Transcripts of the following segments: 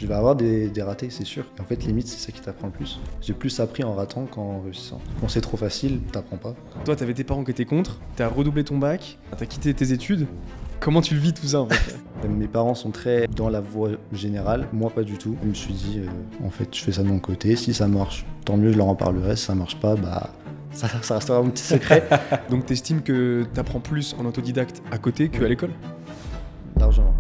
Je vais avoir des ratés, c'est sûr. En fait, limite, c'est ça qui t'apprend le plus. J'ai plus appris en ratant qu'en réussissant. Quand c'est trop facile, t'apprends pas. Toi, t'avais tes parents qui étaient contre, t'as redoublé ton bac, t'as quitté tes études. Comment tu le vis tout ça en fait? Mes parents sont très dans la voie générale, moi pas du tout. Je me suis dit, en fait, je fais ça de mon côté. Si ça marche, tant mieux, je leur en parlerai. Si ça marche pas, bah, ça restera un petit secret. Donc t'estimes que t'apprends plus en autodidacte à côté qu'à l'école? Largement.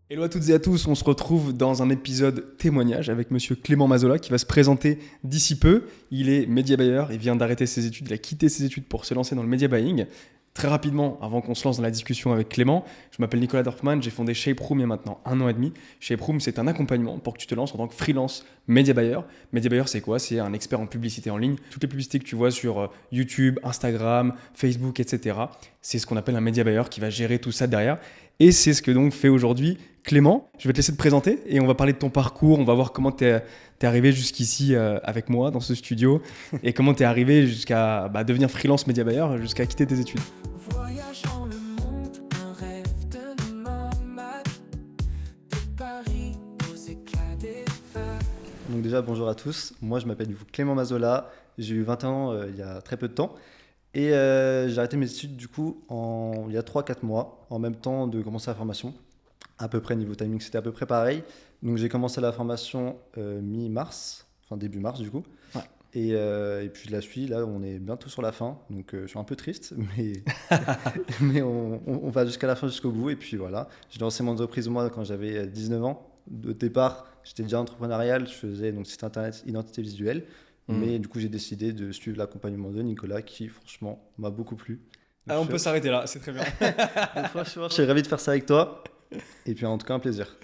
Hello à toutes et à tous, on se retrouve dans un épisode témoignage avec monsieur Clément Mazola qui va se présenter d'ici peu. Il est média buyer, il vient d'arrêter ses études, il a quitté ses études pour se lancer dans le media buying. Très rapidement, avant qu'on se lance dans la discussion avec Clément, je m'appelle Nicolas Dorfman, j'ai fondé Shape Room il y a maintenant 1 an et demi. Shape Room, c'est un accompagnement pour que tu te lances en tant que freelance media buyer. Media buyer, c'est quoi? C'est un expert en publicité en ligne. Toutes les publicités que tu vois sur YouTube, Instagram, Facebook, etc., c'est ce qu'on appelle un media buyer qui va gérer tout ça derrière. Et c'est ce que donc fait aujourd'hui Clément. Je vais te laisser te présenter et on va parler de ton parcours. On va voir comment tu es arrivé jusqu'ici avec moi dans ce studio et comment tu es arrivé jusqu'à devenir freelance media buyer, jusqu'à quitter tes études. Voyageant le monde, un rêve de nomade, de Paris aux éclats des vagues. Donc déjà, bonjour à tous. Moi, je m'appelle du coup Clément Mazola. J'ai eu 21 ans il y a très peu de temps. Et j'ai arrêté mes études du coup il y a 3-4 mois, en même temps de commencer la formation. À peu près niveau timing, c'était à peu près pareil. Donc j'ai commencé la formation mi-mars, enfin début mars du coup. Ouais. Et puis je la suis, là on est bientôt sur la fin, donc je suis un peu triste, mais on va jusqu'à la fin, jusqu'au bout. Et puis voilà, j'ai lancé mon entreprise moi quand j'avais 19 ans. Au départ, j'étais déjà entrepreneurial, je faisais donc site internet, identité visuelle. Mais du coup, j'ai décidé de suivre l'accompagnement de Nicolas qui, franchement, m'a beaucoup plu. Donc, On peut s'arrêter là, c'est très bien. donc, franchement, je suis ravi de faire ça avec toi. Et puis, en tout cas, un plaisir.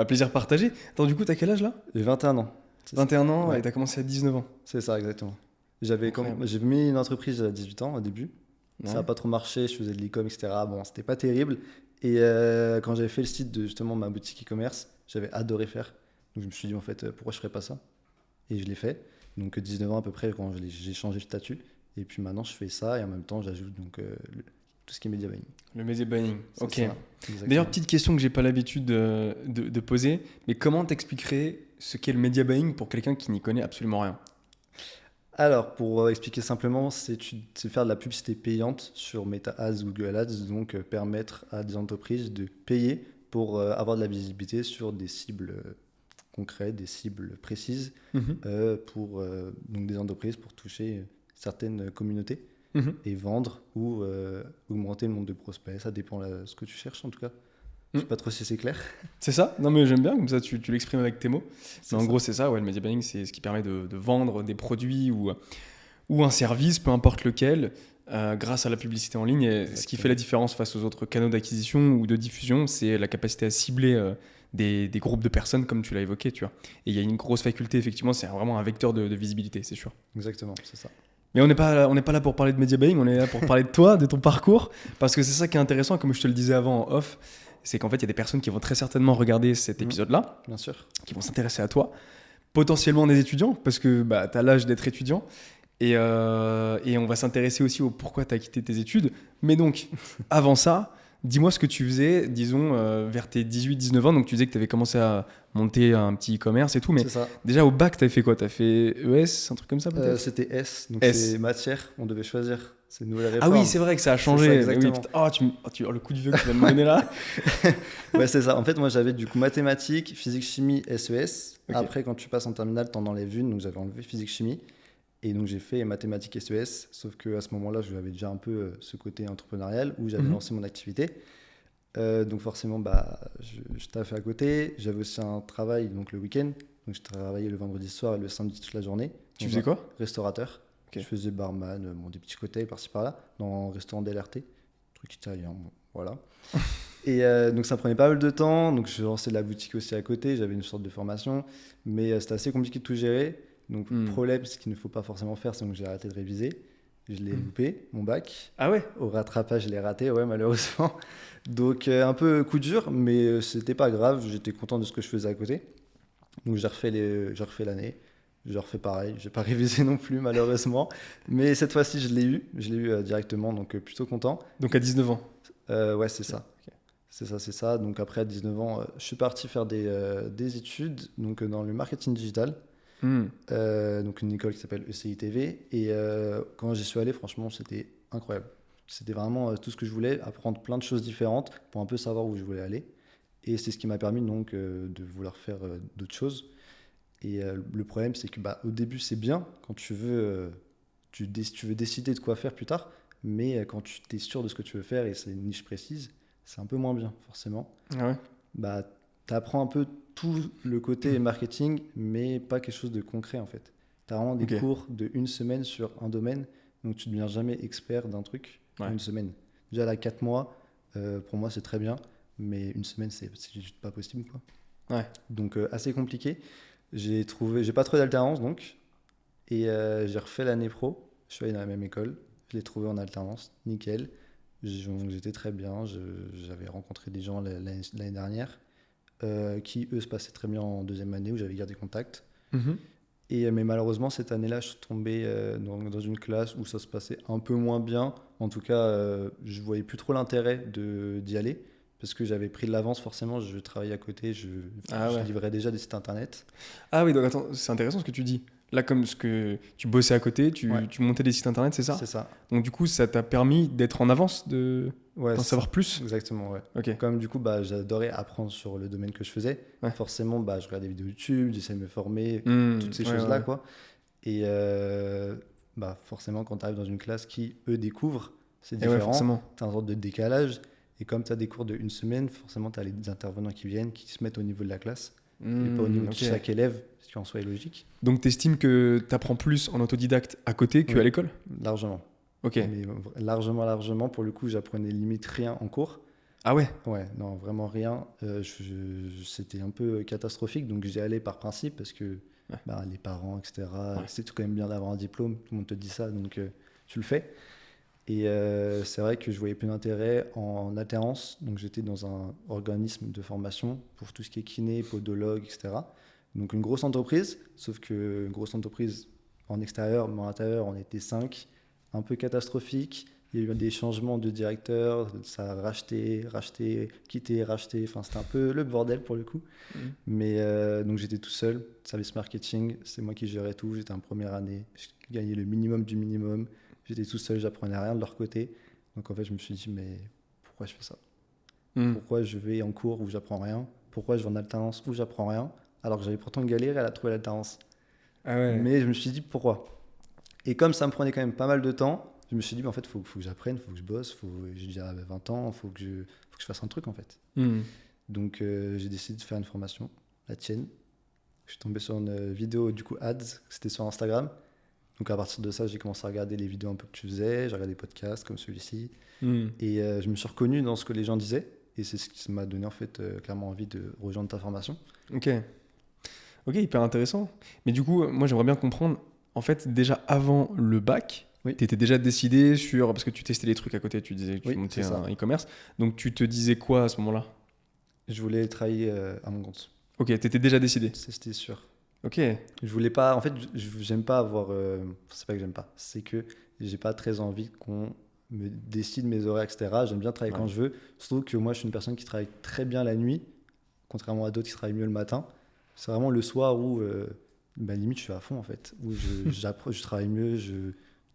Plaisir partagé. Attends, du coup, t'as quel âge là? J'ai 21 ans. C'est ça. 21 ans Ouais. et t'as commencé à 19 ans. C'est ça, exactement. J'ai Incroyable. mis une entreprise à 18 ans au début. Ouais. Ça n'a pas trop marché, je faisais de l'e-com, etc. Bon, c'était pas terrible. Et quand j'avais fait le site de justement ma boutique e-commerce, j'avais adoré faire. Donc, je me suis dit, en fait, pourquoi je ferais pas ça? Et je l'ai fait. Donc 19 ans à peu près quand j'ai changé de statut. Et puis maintenant je fais ça et en même temps j'ajoute donc tout ce qui est media buying. Le media buying. C'est Ok. ça, exactement. D'ailleurs, petite question que j'ai pas l'habitude de poser, mais comment t'expliquerais ce qu'est le media buying pour quelqu'un qui n'y connaît absolument rien? Alors pour expliquer simplement, c'est faire de la publicité payante sur Meta Ads ou Google Ads, donc permettre à des entreprises de payer pour avoir de la visibilité sur des cibles concrètes, des cibles précises pour donc des entreprises pour toucher certaines communautés et vendre ou augmenter le nombre de prospects. Ça dépend de ce que tu cherches en tout cas. Je sais pas trop si c'est clair. C'est ça? Non, mais j'aime bien, comme ça tu l'exprimes avec tes mots. C'est Mais en ça. gros, c'est ça, ouais, le media buying, c'est ce qui permet de vendre des produits ou un service, peu importe lequel, grâce à la publicité en ligne. Et ce qui fait la différence face aux autres canaux d'acquisition ou de diffusion, c'est la capacité à cibler des groupes de personnes, comme tu l'as évoqué, tu vois. Et il y a une grosse faculté, effectivement, c'est vraiment un vecteur de visibilité, c'est sûr. Exactement, c'est ça. Mais on n'est pas là pour parler de media buying, on est là pour parler de toi, de ton parcours, parce que c'est ça qui est intéressant, comme je te le disais avant en off, c'est qu'en fait, il y a des personnes qui vont très certainement regarder cet épisode-là, Bien sûr. qui vont s'intéresser à toi, potentiellement des étudiants, parce que tu as l'âge d'être étudiant, et on va s'intéresser aussi au pourquoi tu as quitté tes études. Mais donc, avant ça, dis-moi ce que tu faisais, disons, vers tes 18-19 ans, donc tu disais que tu avais commencé à monter un petit e-commerce et tout, mais C'est ça. déjà au bac, tu avais fait quoi? Tu as fait ES, un truc comme ça peut-être? C'était S, donc S. c'est matière, on devait choisir. C'est une nouvelle Ah réforme. oui, c'est vrai que ça a C'est changé. ça, Mais exactement. oui, putain, le coup de vieux que tu vas me donner là. Ouais, c'est ça. En fait, moi j'avais du coup mathématiques, physique, chimie, SES. Ok. Après, quand tu passes en terminale, t'en enlèves une, donc j'avais enlevé physique, chimie. Et donc j'ai fait mathématiques SES, sauf qu'à ce moment-là, j'avais déjà un peu ce côté entrepreneurial où j'avais lancé mon activité. Donc forcément, je taffais à côté. J'avais aussi un travail donc le week-end. Donc je travaillais le vendredi soir et le samedi toute la journée. Tu Dans faisais un quoi? Restaurateur. Ok. Je faisais barman, des petits cocktails par-ci par-là, dans un restaurant d'LRT, truc italien, bon, voilà. Et donc ça prenait pas mal de temps, donc je lançais de la boutique aussi à côté, j'avais une sorte de formation, mais c'était assez compliqué de tout gérer. Donc le problème, c'est qu'il ne faut pas forcément faire, c'est que j'ai arrêté de réviser. Je l'ai loupé, mon bac. Ah ouais? Au rattrapage, je l'ai raté, ouais, malheureusement. Donc un peu coup dur, mais c'était pas grave, j'étais content de ce que je faisais à côté. Donc j'ai refait l'année, j'ai refait pareil, j'ai pas révisé non plus malheureusement, mais cette fois-ci je l'ai eu directement, donc plutôt content. Donc à 19 ans. Ouais, c'est ça. Ok. C'est ça, c'est ça. Donc après, à 19 ans, je suis parti faire des études donc, dans le marketing digital. Hmm. Donc une école qui s'appelle ECI TV. Et quand j'y suis allé, franchement, c'était incroyable. C'était vraiment tout ce que je voulais, apprendre plein de choses différentes pour un peu savoir où je voulais aller. Et c'est ce qui m'a permis donc de vouloir faire d'autres choses. Et le problème, c'est que au début, c'est bien quand tu veux décider de quoi faire plus tard. Mais quand tu es sûr de ce que tu veux faire et c'est une niche précise, c'est un peu moins bien, forcément. Ah ouais. Tu apprends un peu tout le côté marketing, mais pas quelque chose de concret en fait. Tu as vraiment des Ok. cours de une semaine sur un domaine, donc tu ne deviens jamais expert d'un truc en Ouais. une semaine. Déjà, là, 4 mois, pour moi, c'est très bien, mais une semaine, c'est juste pas possible, quoi. Ouais. Donc, assez compliqué. J'ai pas trouvé d'alternance, donc, et j'ai refait l'année pro. Je suis allé dans la même école, je l'ai trouvé en alternance, nickel. J'étais très bien, j'avais rencontré des gens l'année dernière qui, eux, se passaient très bien en deuxième année où j'avais gardé contact. Mhm. Mais malheureusement, cette année-là, je suis tombé dans une classe où ça se passait un peu moins bien. En tout cas, je voyais plus trop l'intérêt d'y aller parce que j'avais pris de l'avance forcément. Je travaillais à côté, Ah je ouais. livrais déjà des sites internet. Ah oui, donc attends, c'est intéressant ce que tu dis. Là, comme ce que tu bossais à côté, Ouais. tu montais des sites internet, c'est ça? C'est ça. Donc du coup, ça t'a permis d'être en avance, Ouais, d'en c'est savoir ça. plus? Exactement, ouais. Ok. Comme du coup, j'adorais apprendre sur le domaine que je faisais. Ouais. Forcément, je regardais des vidéos YouTube, j'essayais de me former, toutes ces Ouais, choses-là, ouais. quoi. Et forcément, quand tu arrives dans une classe qui, eux, découvrent, c'est Et ouais, différent. forcément. Tu as un sorte de décalage. Et comme tu as des cours de une semaine, forcément, tu as les intervenants qui viennent, qui se mettent au niveau de la classe, et pas au niveau de Ok. chaque élève, ce qui en soi est logique. Donc t'estimes que t'apprends plus en autodidacte à côté qu'à Oui. l'école? Largement. Ok. Mais largement, largement. Pour le coup, j'apprenais limite rien en cours. Ah ouais? Ouais, non, vraiment rien. C'était un peu catastrophique, donc j'y allais par principe parce que Ouais. les parents, etc., Ouais. c'est quand même bien d'avoir un diplôme, tout le monde te dit ça, donc tu le fais. Et c'est vrai que je voyais plus d'intérêt en alternance, donc j'étais dans un organisme de formation pour tout ce qui est kiné, podologue, etc. Donc une grosse entreprise, sauf que une grosse entreprise en extérieur, mais en intérieur, on était 5, un peu catastrophique. Il y a eu des changements de directeur, ça a racheté, quitté, racheté. Enfin, c'était un peu le bordel pour le coup. Mhm. Mais donc j'étais tout seul, service marketing, c'est moi qui gérais tout. J'étais en première année, je gagnais le minimum du minimum. J'étais tout seul, j'apprenais rien de leur côté. Donc en fait, je me suis dit, mais pourquoi je fais ça? Hmm. Pourquoi je vais en cours où j'apprends rien? Pourquoi je vais en alternance où j'apprends rien? Alors que j'avais pourtant galéré à trouver l'alternance. Ah ouais. Mais je me suis dit, pourquoi? Et comme ça me prenait quand même pas mal de temps, je me suis dit, en fait, il faut que j'apprenne, il faut que je bosse. J'ai déjà 20 ans, il faut que je fasse un truc en fait. Hmm. Donc j'ai décidé de faire une formation, la tienne. Je suis tombé sur une vidéo du coup ads, c'était sur Instagram. Donc à partir de ça, j'ai commencé à regarder les vidéos un peu que tu faisais, j'ai regardé des podcasts comme celui-ci. Hmm. Et je me suis reconnu dans ce que les gens disaient. Et c'est ce qui m'a donné en fait clairement envie de rejoindre ta formation. Ok. Ok, hyper intéressant. Mais du coup, moi j'aimerais bien comprendre, en fait, déjà avant le bac, Oui. tu étais déjà décidé sur. Parce que tu testais des trucs à côté, tu disais que tu Oui, montais c'est ça. un e-commerce. Donc tu te disais quoi à ce moment-là? Je voulais travailler à mon compte. Ok, t'étais déjà décidé. C'était sûr. Ok. Je voulais pas. En fait, j'aime pas avoir. C'est pas que j'aime pas. C'est que j'ai pas très envie qu'on me décide mes horaires, etc. J'aime bien travailler Ouais. quand je veux. Surtout que moi, je suis une personne qui travaille très bien la nuit, contrairement à d'autres qui travaillent mieux le matin. C'est vraiment le soir où, limite, je suis à fond en fait. Où je travaille mieux,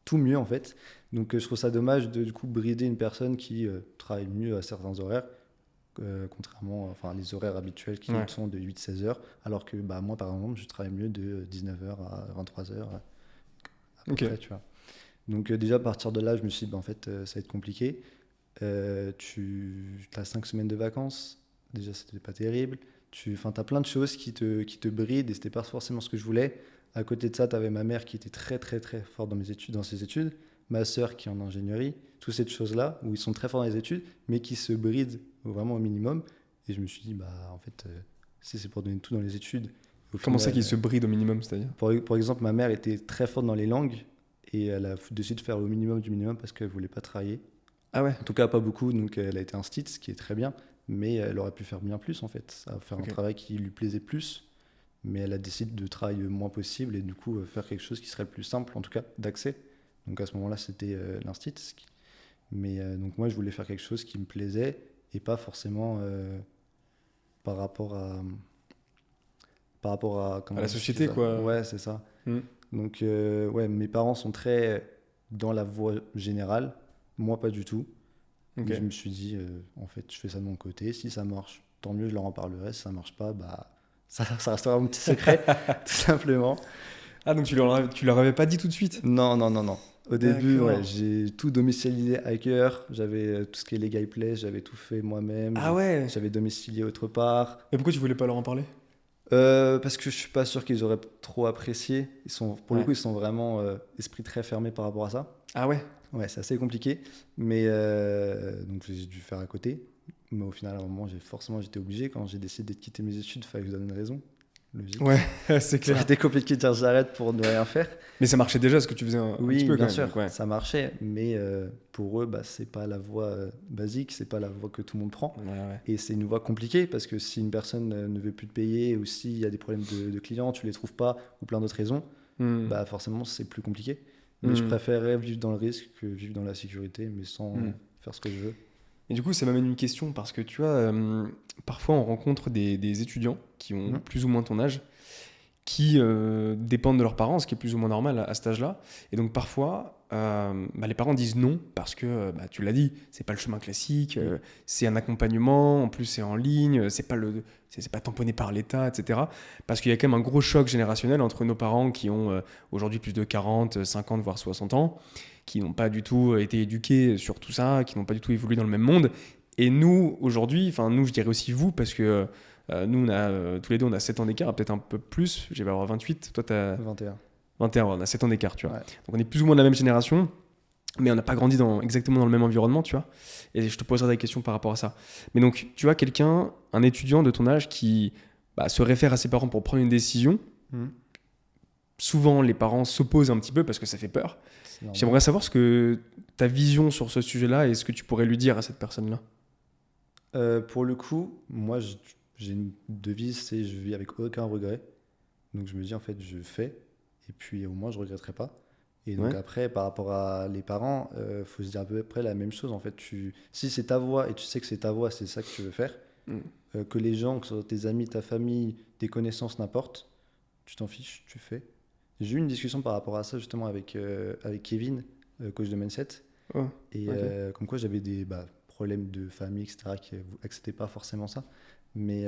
tout mieux en fait. Donc, je trouve ça dommage de du coup brider une personne qui travaille mieux à certains horaires. Contrairement les horaires habituels qui Ouais. sont de 8-16 heures, alors que moi par exemple je travaille mieux de 19 heures à 23 heures à peu Ok. près, tu vois. Donc déjà à partir de là je me suis dit en fait ça va être compliqué. Tu as 5 semaines de vacances, déjà c'était pas terrible. Tu as plein de choses qui te brident et c'était pas forcément ce que je voulais. À côté de ça, tu avais ma mère qui était très très très forte dans ses études, ma sœur qui est en ingénierie, toutes ces choses-là où ils sont très forts dans les études, mais qui se brident vraiment au minimum. Et je me suis dit, en fait, si c'est pour donner tout dans les études. Comment ça qu'il se bride au minimum, c'est-à-dire? Pour exemple, ma mère était très forte dans les langues et elle a décidé de faire le minimum du minimum parce qu'elle voulait pas travailler. Ah ouais. En tout cas, pas beaucoup, donc elle a été instite, ce qui est très bien, mais elle aurait pu faire bien plus en fait, faire Ok. un travail qui lui plaisait plus, mais elle a décidé de travailler le moins possible et du coup faire quelque chose qui serait le plus simple, en tout cas d'accès. Donc à ce moment-là, c'était l'instit. Mais donc moi, je voulais faire quelque chose qui me plaisait et pas forcément par rapport à comment À la expliquer société, ça. quoi. Ouais, c'est ça. Mm. Donc, ouais, mes parents sont très dans la voie générale, moi pas du tout. Ok. Mais je me suis dit, en fait, je fais ça de mon côté. Si ça marche, tant mieux, je leur en parlerai. Si ça marche pas, bah, ça restera mon petit secret, tout simplement. Ah, donc tu leur avais pas dit tout de suite? Non, non, non, non. Au début, D'accord. ouais, j'ai tout domicilié ailleurs. J'avais tout ce qui est Legal Place, j'avais tout fait moi-même. Ah ouais. J'avais domicilié autre part. Mais pourquoi tu voulais pas leur en parler? Parce que je suis pas sûr qu'ils auraient trop apprécié. Pour le Ouais. coup, ils sont vraiment esprit très fermé par rapport à ça. Ah ouais. Ouais, c'est assez compliqué. Mais donc j'ai dû faire à côté. Mais au final, à un moment, j'étais obligé. Quand j'ai décidé de quitter mes études, il fallait que je donne une raison. Logique. Ouais, c'est clair. C'était compliqué de dire j'arrête pour ne rien faire. Mais ça marchait déjà ce que tu faisais un Oui, petit peu bien quand sûr, même. Donc, ouais. ça marchait. Mais pour eux, bah, c'est pas la voie basique, c'est pas la voie que tout le monde prend. Ouais, ouais. Et c'est une voie compliquée parce que si une personne ne veut plus te payer ou s'il y a des problèmes de clients, tu les trouves pas ou plein d'autres raisons, Hmm. bah forcément c'est plus compliqué. Mais je Mm. préférerais vivre dans le risque que vivre dans la sécurité, mais sans Mm. faire ce que je veux. Et du coup, ça m'amène une question parce que tu vois, parfois on rencontre des étudiants qui ont Mhm. plus ou moins ton âge, qui dépendent de leurs parents, ce qui est plus ou moins normal à cet âge-là. Et donc parfois, bah, les parents disent non parce que, bah, tu l'as dit, c'est pas le chemin classique, c'est un accompagnement, en plus c'est en ligne, c'est pas tamponné par l'État, etc. Parce qu'il y a quand même un gros choc générationnel entre nos parents qui ont aujourd'hui plus de 40, 50, voire 60 ans, qui n'ont pas du tout été éduqués sur tout ça, qui n'ont pas du tout évolué dans le même monde. Et nous, aujourd'hui, enfin nous, je dirais aussi vous, parce que nous, tous les deux, on a 7 ans d'écart, peut-être un peu plus. Je vais avoir 28, toi, tu as 21. 21, ouais, on a 7 ans d'écart, tu vois. Ouais. Donc on est plus ou moins de la même génération, mais on n'a pas grandi exactement dans le même environnement, tu vois. Et je te poserai des questions par rapport à ça. Mais donc, tu vois, un étudiant de ton âge qui se réfère à ses parents pour prendre une décision, souvent les parents s'opposent un petit peu parce que ça fait peur. C'est normal. J'aimerais savoir ta vision sur ce sujet-là et ce que tu pourrais lui dire à cette personne-là. Pour le coup, moi j'ai une devise, c'est je vis avec aucun regret. Donc je me dis en fait je fais et puis au moins je regretterai pas. Et donc Ouais. après par rapport à les parents, faut se dire à peu près la même chose en fait. Si c'est ta voie et tu sais que c'est ta voie, c'est ça que tu veux faire, que les gens, que ce soit tes amis, ta famille, tes connaissances, n'importe, tu t'en fiches, tu fais. J'ai eu une discussion par rapport à ça justement avec Kevin, coach de mindset, Oh, et ok. comme quoi j'avais des problèmes de famille, etc., qui n'acceptaient pas forcément ça. Mais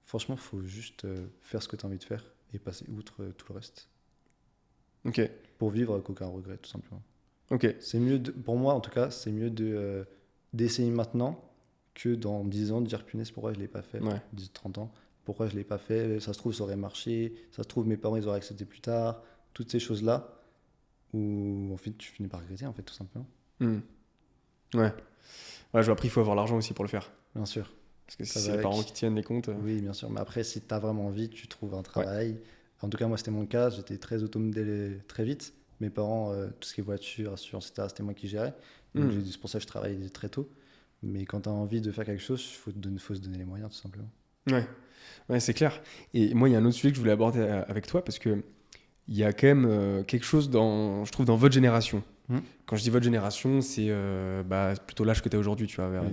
franchement, il faut juste faire ce que tu as envie de faire et passer outre tout le reste. Ok, Pour vivre avec aucun regret, tout simplement. ok. C'est mieux, pour moi en tout cas, c'est mieux d'essayer maintenant que dans 10 ans de dire punaise, pourquoi je ne l'ai pas fait, Ouais. 10, 30 ans, pourquoi je ne l'ai pas fait, ça se trouve, ça aurait marché, ça se trouve, mes parents, ils auraient accepté plus tard, toutes ces choses-là, où en fait, tu finis par regretter, en fait, tout simplement. Hmm. Ouais. Ouais, je vois, après, il faut avoir l'argent aussi pour le faire. Bien sûr. Parce que si Ça c'est va les avec. parents qui tiennent les comptes. Oui, bien sûr. Mais après, si tu as vraiment envie, tu trouves un travail. En tout cas, moi, c'était mon cas. J'étais très autonome très vite. Mes parents, tout ce qui est voiture, assurance, etc., c'était moi qui gérais. Donc, c'est pour ça que je travaillais très tôt. Mais quand tu as envie de faire quelque chose, il faut se donner les moyens, tout simplement. Ouais. Ouais, c'est clair. Et moi, il y a un autre sujet que je voulais aborder avec toi parce que il y a quand même quelque chose je trouve, dans votre génération. Quand je dis votre génération, c'est plutôt l'âge que tu as aujourd'hui, tu vois, vers Oui.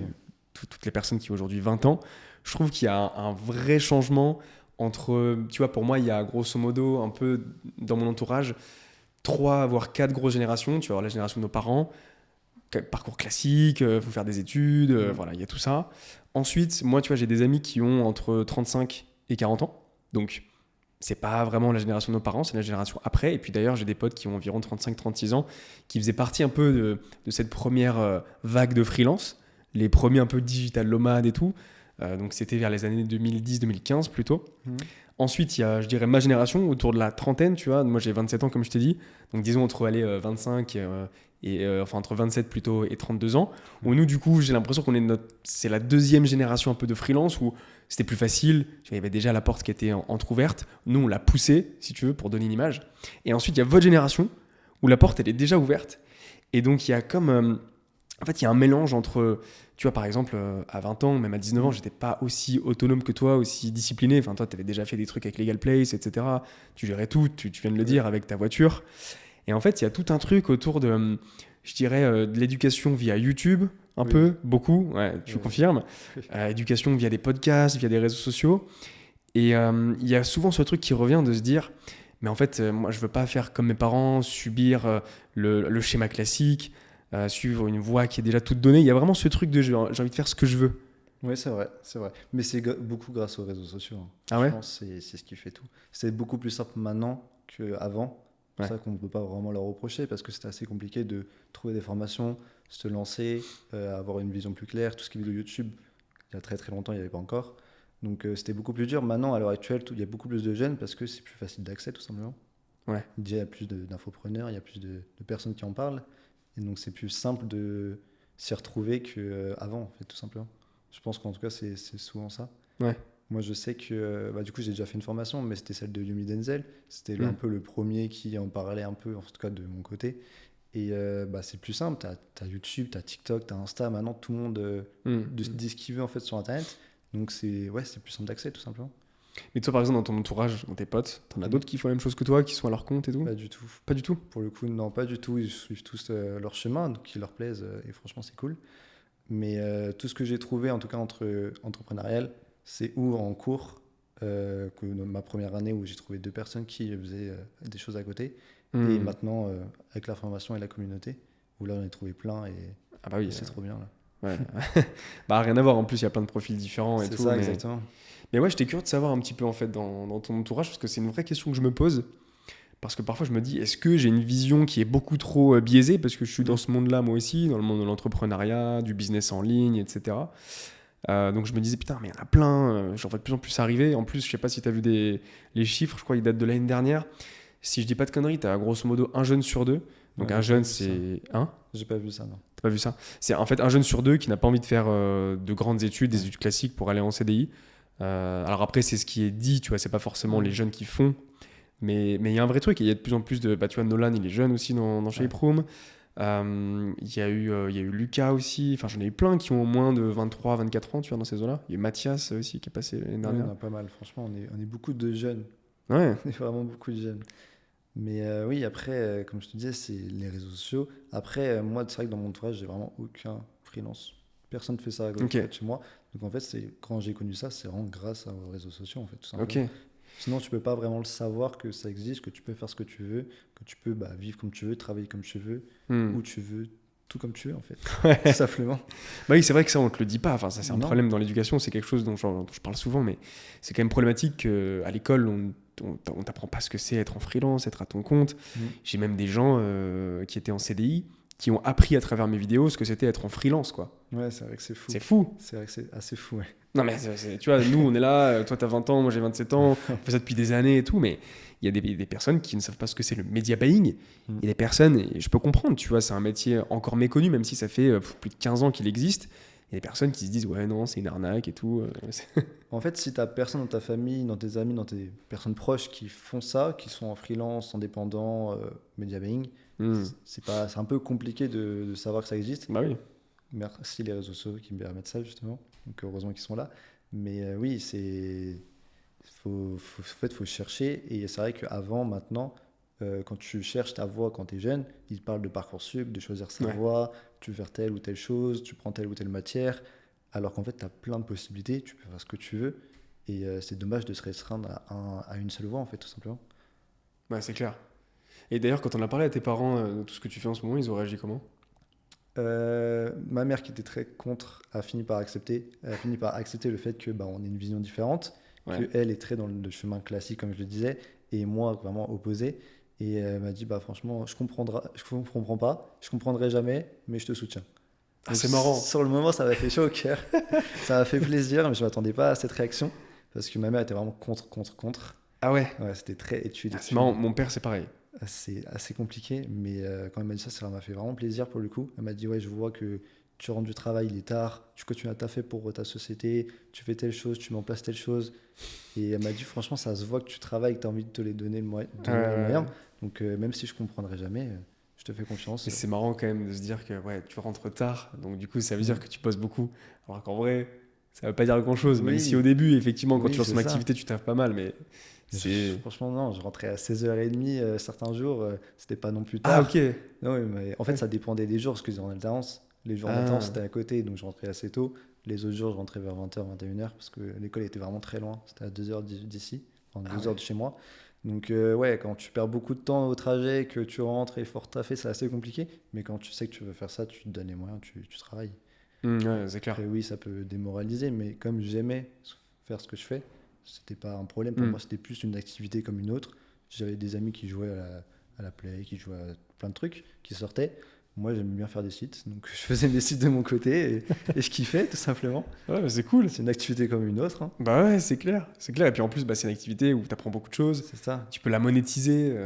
toutes les personnes qui ont aujourd'hui 20 ans. Je trouve qu'il y a un vrai changement entre, tu vois, pour moi, il y a grosso modo, un peu dans mon entourage, 3 voire 4 grosses générations. Tu vas avoir la génération de nos parents, parcours classique, faut faire des études, voilà, il y a tout ça. Ensuite, moi, tu vois, j'ai des amis qui ont entre 35 et 40 ans. Donc, c'est pas vraiment la génération de nos parents, c'est la génération après. Et puis d'ailleurs, j'ai des potes qui ont environ 35-36 ans, qui faisaient partie un peu de cette première vague de freelance, les premiers un peu digital nomades et tout. Donc c'était vers les années 2010-2015 plutôt. Ensuite, il y a, je dirais, ma génération, autour de la trentaine, tu vois. Moi, j'ai 27 ans, comme je t'ai dit. Donc, disons, entre 25 enfin, entre 27 plutôt et 32 ans. Où nous, du coup, j'ai l'impression c'est la deuxième génération un peu de freelance où c'était plus facile. Il y avait déjà la porte qui était entrouverte. Nous, on l'a poussée, si tu veux, pour donner une image. Et ensuite, il y a votre génération où la porte, elle est déjà ouverte. Et donc, il y a comme... en fait, il y a un mélange entre... Tu vois, par exemple, à 20 ans, même à 19 ans, j'étais pas aussi autonome que toi, aussi discipliné. Enfin, toi, tu avais déjà fait des trucs avec Legal Place, etc. Tu gérais tout, tu viens de le dire, avec ta voiture. Et en fait, il y a tout un truc autour de, je dirais, de l'éducation via YouTube, un Oui. peu, beaucoup, ouais, tu Oui. confirmes. Oui. Éducation via des podcasts, via des réseaux sociaux. Et il y a souvent ce truc qui revient de se dire, mais en fait, moi, je veux pas faire comme mes parents, subir le schéma classique, suivre une voie qui est déjà toute donnée. Il y a vraiment ce truc de j'ai envie de faire ce que je veux. Oui, c'est vrai, c'est vrai. Mais c'est beaucoup grâce aux réseaux sociaux, hein. Ah ouais? Je pense que c'est ce qui fait tout. C'est beaucoup plus simple maintenant qu'avant. C'est Ouais. pour ça qu'on ne peut pas vraiment leur reprocher parce que c'était assez compliqué de trouver des formations, se lancer, avoir une vision plus claire. Tout ce qui est vidéo YouTube, il y a très très longtemps, il n'y avait pas encore. Donc c'était beaucoup plus dur. Maintenant, à l'heure actuelle, il y a beaucoup plus de jeunes parce que c'est plus facile d'accès tout simplement. Ouais. Déjà, il y a plus d'infopreneurs, il y a plus de personnes qui en parlent. Et donc c'est plus simple de s'y retrouver qu'avant, en fait, tout simplement. Je pense qu'en tout cas, c'est souvent ça. Ouais. Moi, je sais que bah, du coup, j'ai déjà fait une formation, mais c'était celle de Yumi Denzel. C'était Mm. un peu le premier qui en parlait un peu, en tout cas de mon côté. Et bah, c'est plus simple. Tu as YouTube, tu as TikTok, tu as Insta. Maintenant, tout le monde dit ce qu'il veut en fait sur Internet. Donc, c'est plus simple d'accès, tout simplement. Mais toi, par exemple, dans ton entourage, dans tes potes, t'en as Mm. d'autres qui font la même chose que toi, qui sont à leur compte et tout? Pas du tout. Pas du tout. Pour le coup, non, pas du tout. Ils suivent tous leur chemin, donc qui leur plaisent. Et franchement, c'est cool. Mais tout ce que j'ai trouvé, en tout cas entrepreneurial, c'est ou en cours, que dans ma première année où j'ai trouvé 2 personnes qui faisaient des choses à côté, et Mm. maintenant avec la formation et la communauté, où là j'en ai trouvé plein et Ah bah oui. c'est trop bien là. Ouais. Bah rien à voir. En plus, il y a plein de profils différents et C'est tout. ça, mais... exactement. Mais ouais, j'étais curieux de savoir un petit peu en fait dans ton entourage, parce que c'est une vraie question que je me pose. Parce que parfois je me dis, est-ce que j'ai une vision qui est beaucoup trop biaisée, parce que je suis dans ce monde-là moi aussi, dans le monde de l'entrepreneuriat, du business en ligne, etc. Donc je me disais, putain, mais il y en a plein, j'en vois de plus en plus arriver. En plus, je sais pas si tu as vu les chiffres, je crois qu'ils datent de l'année dernière. Si je dis pas de conneries, tu as grosso modo un jeune sur deux. Donc Ouais, un j'ai pas jeune, vu ça. c'est... Hein? J'ai pas vu ça, non. T'as pas vu ça? C'est en fait un jeune sur deux qui n'a pas envie de faire de grandes études, des études classiques pour aller en CDI. Alors après, c'est ce qui est dit, tu vois, c'est pas forcément les jeunes qui font. Mais il y a un vrai truc, et il y a de plus en plus de... Bah, tu vois, Nolan, il est jeune aussi dans Shape Room. Il y a eu Lucas aussi. Enfin, j'en ai eu plein qui ont moins de 23, 24 ans, tu vois, dans ces eaux-là. Il y a eu Mathias aussi qui est passé l'année Ouais, dernière. on a pas mal, franchement, on est beaucoup de jeunes. Ouais, On est vraiment beaucoup de jeunes. Mais oui, après, comme je te disais, c'est les réseaux sociaux. Après, moi, c'est vrai que dans mon entourage, j'ai vraiment aucun freelance. Personne ne fait ça à côté de chez moi. Donc en fait, quand j'ai connu ça, c'est vraiment grâce aux réseaux sociaux, en fait, tout simplement. ok. Sinon, tu peux pas vraiment le savoir que ça existe, que tu peux faire ce que tu veux, que tu peux vivre comme tu veux, travailler comme tu veux, Hmm. où tu veux, tout comme tu veux, en fait, Ouais. tout simplement. Bah oui, c'est vrai que ça, on te le dit pas. Enfin, ça, c'est un Non. problème dans l'éducation. C'est quelque chose dont je parle souvent, mais c'est quand même problématique qu'à l'école, on t'apprend pas ce que c'est être en freelance, être à ton compte. J'ai même des gens qui étaient en CDI qui ont appris à travers mes vidéos ce que c'était être en freelance, quoi. Ouais, c'est vrai que c'est fou. C'est fou. C'est vrai que c'est assez fou, ouais. Non, mais tu vois, nous, on est là, toi, t'as 20 ans, moi, j'ai 27 ans, on fait ça depuis des années et tout, mais il y a des personnes qui ne savent pas ce que c'est le media buying. Il y a des personnes, et je peux comprendre, tu vois, c'est un métier encore méconnu, même si ça fait plus de 15 ans qu'il existe. Il y a des personnes qui se disent, ouais, non, c'est une arnaque et tout. En fait, si tu n'as personne dans ta famille, dans tes amis, dans tes personnes proches qui font ça, qui sont en freelance, indépendants, media buying, Hmm. c'est un peu compliqué de savoir que ça existe. Bah oui. Merci les réseaux sociaux qui me permettent ça, justement. Donc, heureusement qu'ils sont là. Mais oui, en fait, faut chercher. Et c'est vrai qu'avant, maintenant, quand tu cherches ta voie quand tu es jeune, ils parlent de Parcoursup, de choisir sa Ouais. voie, tu veux faire telle ou telle chose, tu prends telle ou telle matière. Alors qu'en fait, tu as plein de possibilités, tu peux faire ce que tu veux. Et c'est dommage de se restreindre à une seule voie, en fait, tout simplement. Ouais, c'est clair. Et d'ailleurs, quand on a parlé à tes parents de tout ce que tu fais en ce moment, ils ont réagi comment? Ma mère qui était très contre a fini par accepter. Elle a fini par accepter le fait que on ait une vision différente, Ouais. que elle est très dans le chemin classique comme je le disais, et moi vraiment opposé. Et elle m'a dit franchement je comprends pas, je comprendrai jamais, mais je te soutiens. Ah, Donc, c'est marrant. Sur le moment ça m'a fait chaud au cœur, ça m'a fait plaisir, mais je m'attendais pas à cette réaction parce que ma mère était vraiment contre. Ah ouais. Ouais, c'était très étude. Ah, c'est marrant, mon père, c'est pareil. C'est assez compliqué, mais quand elle m'a dit ça, ça m'a fait vraiment plaisir pour le coup. Elle m'a dit, ouais, je vois que tu rentres du travail, il est tard, tu continues à taffer pour ta société, tu fais telle chose, tu mets en place telle chose. Et elle m'a dit, franchement, ça se voit que tu travailles, que tu as envie de te les donner les moyens. Donc, même si je comprendrai jamais, je te fais confiance. Et c'est marrant quand même de se dire que ouais, tu rentres tard, donc du coup, ça veut dire que tu bosses beaucoup. Alors qu'en vrai, ça veut pas dire grand-chose. Même Oui. si au début, effectivement, quand Oui, tu lances c'est une ça. activité, tu taffes pas mal, mais c'est... Franchement, non, je rentrais à 16h30 certains jours, c'était pas non plus Ah tard. ok. Non, oui, mais en fait, ça dépendait des jours, parce que j'étais en alternance. Les jours matins, c'était à côté, donc je rentrais assez tôt. Les autres jours, je rentrais vers 20h, 21h, parce que l'école était vraiment très loin. C'était à 2 heures d'ici, enfin 2 heures de chez moi. Donc, ouais, quand tu perds beaucoup de temps au trajet, que tu rentres et il faut retaffer, c'est assez compliqué. Mais quand tu sais que tu veux faire ça, tu te donnes les moyens, tu travailles. Ouais, c'est clair. Après, oui, ça peut démoraliser, mais comme j'aimais faire ce que je fais, c'était pas un problème. Pour moi, c'était plus une activité comme une autre. J'avais des amis qui jouaient à la Play, qui jouaient à plein de trucs, qui sortaient. Moi, j'aime bien faire des sites, donc je faisais mes sites de mon côté et je kiffais tout simplement. Ouais, bah, c'est cool. C'est une activité comme une autre, hein. Bah ouais, c'est clair. C'est clair. Et puis en plus, bah, c'est une activité où tu apprends beaucoup de choses. C'est ça. Tu peux la monétiser.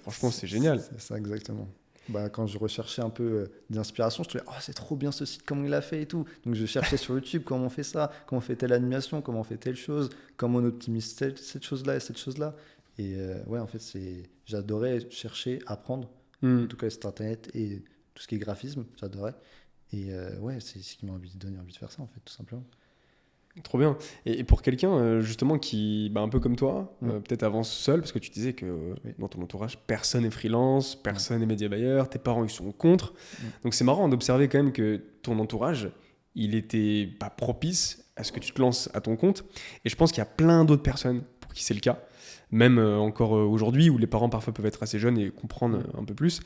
Franchement, c'est génial. C'est ça, exactement. Bah, quand je recherchais un peu d'inspiration, je trouvais, oh, c'est trop bien ce site, comment il a fait et tout. Donc je cherchais sur YouTube comment on fait ça, comment on fait telle animation, comment on fait telle chose, comment on optimise cette chose-là et cette chose-là. Et ouais, en fait, j'adorais chercher, apprendre, en tout cas sur Internet et tout ce qui est graphisme, j'adorais. Et ouais, c'est ce qui m'a donné envie de faire ça, en fait, tout simplement. Trop bien. Et pour quelqu'un, justement, qui, bah, un peu comme toi, peut-être avance seul, parce que tu disais que dans ton entourage, personne n'est freelance, personne n'est média buyer, tes parents, ils sont contre. Donc c'est marrant d'observer quand même que ton entourage, il était pas propice à ce que tu te lances à ton compte. Et je pense qu'il y a plein d'autres personnes pour qui c'est le cas, même encore aujourd'hui, où les parents parfois peuvent être assez jeunes et comprendre un peu plus.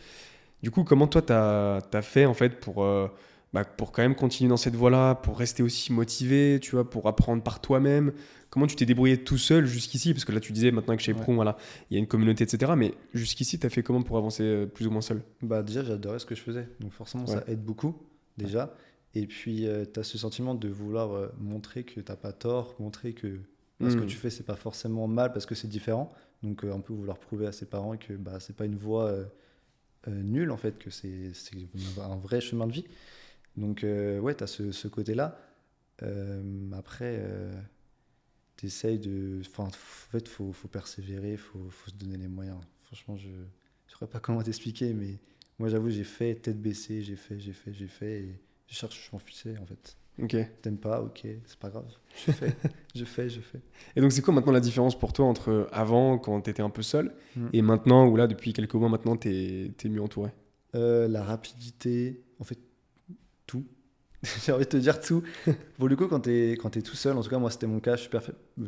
Du coup, comment toi, t'as fait, en fait, pour quand même continuer dans cette voie-là, pour rester aussi motivé, tu vois, pour apprendre par toi-même? Comment tu t'es débrouillé tout seul jusqu'ici? Parce que là, tu disais maintenant que chez Prou, voilà, il y a une communauté, etc. Mais jusqu'ici, tu as fait comment pour avancer plus ou moins seul? Bah, déjà, j'adorais ce que je faisais. Donc forcément, ça aide beaucoup, déjà. Et puis, tu as ce sentiment de vouloir montrer que t'as pas tort, montrer que ce que tu fais, c'est pas forcément mal parce que c'est différent. Donc, un peu vouloir prouver à ses parents que bah, c'est pas une voie nulle, en fait, que c'est un vrai chemin de vie. Donc, ouais, tu as ce côté-là. Après, t'essayes de. Enfin, en fait, faut persévérer, faut se donner les moyens. Franchement, je ne saurais pas comment t'expliquer, mais moi, j'avoue, j'ai fait tête baissée, j'ai fait, et je cherche, je m'en fichais, en fait. Ok. T'aimes pas, ok, c'est pas grave. Je fais, je fais. Et donc, c'est quoi maintenant la différence pour toi entre avant, quand tu étais un peu seul, et maintenant, où là, depuis quelques mois maintenant, tu es mieux entouré? La rapidité, en fait, tout. J'ai envie de te dire tout. Pour le coup, quand t'es tout seul, en tout cas, moi, c'était mon cas, je suis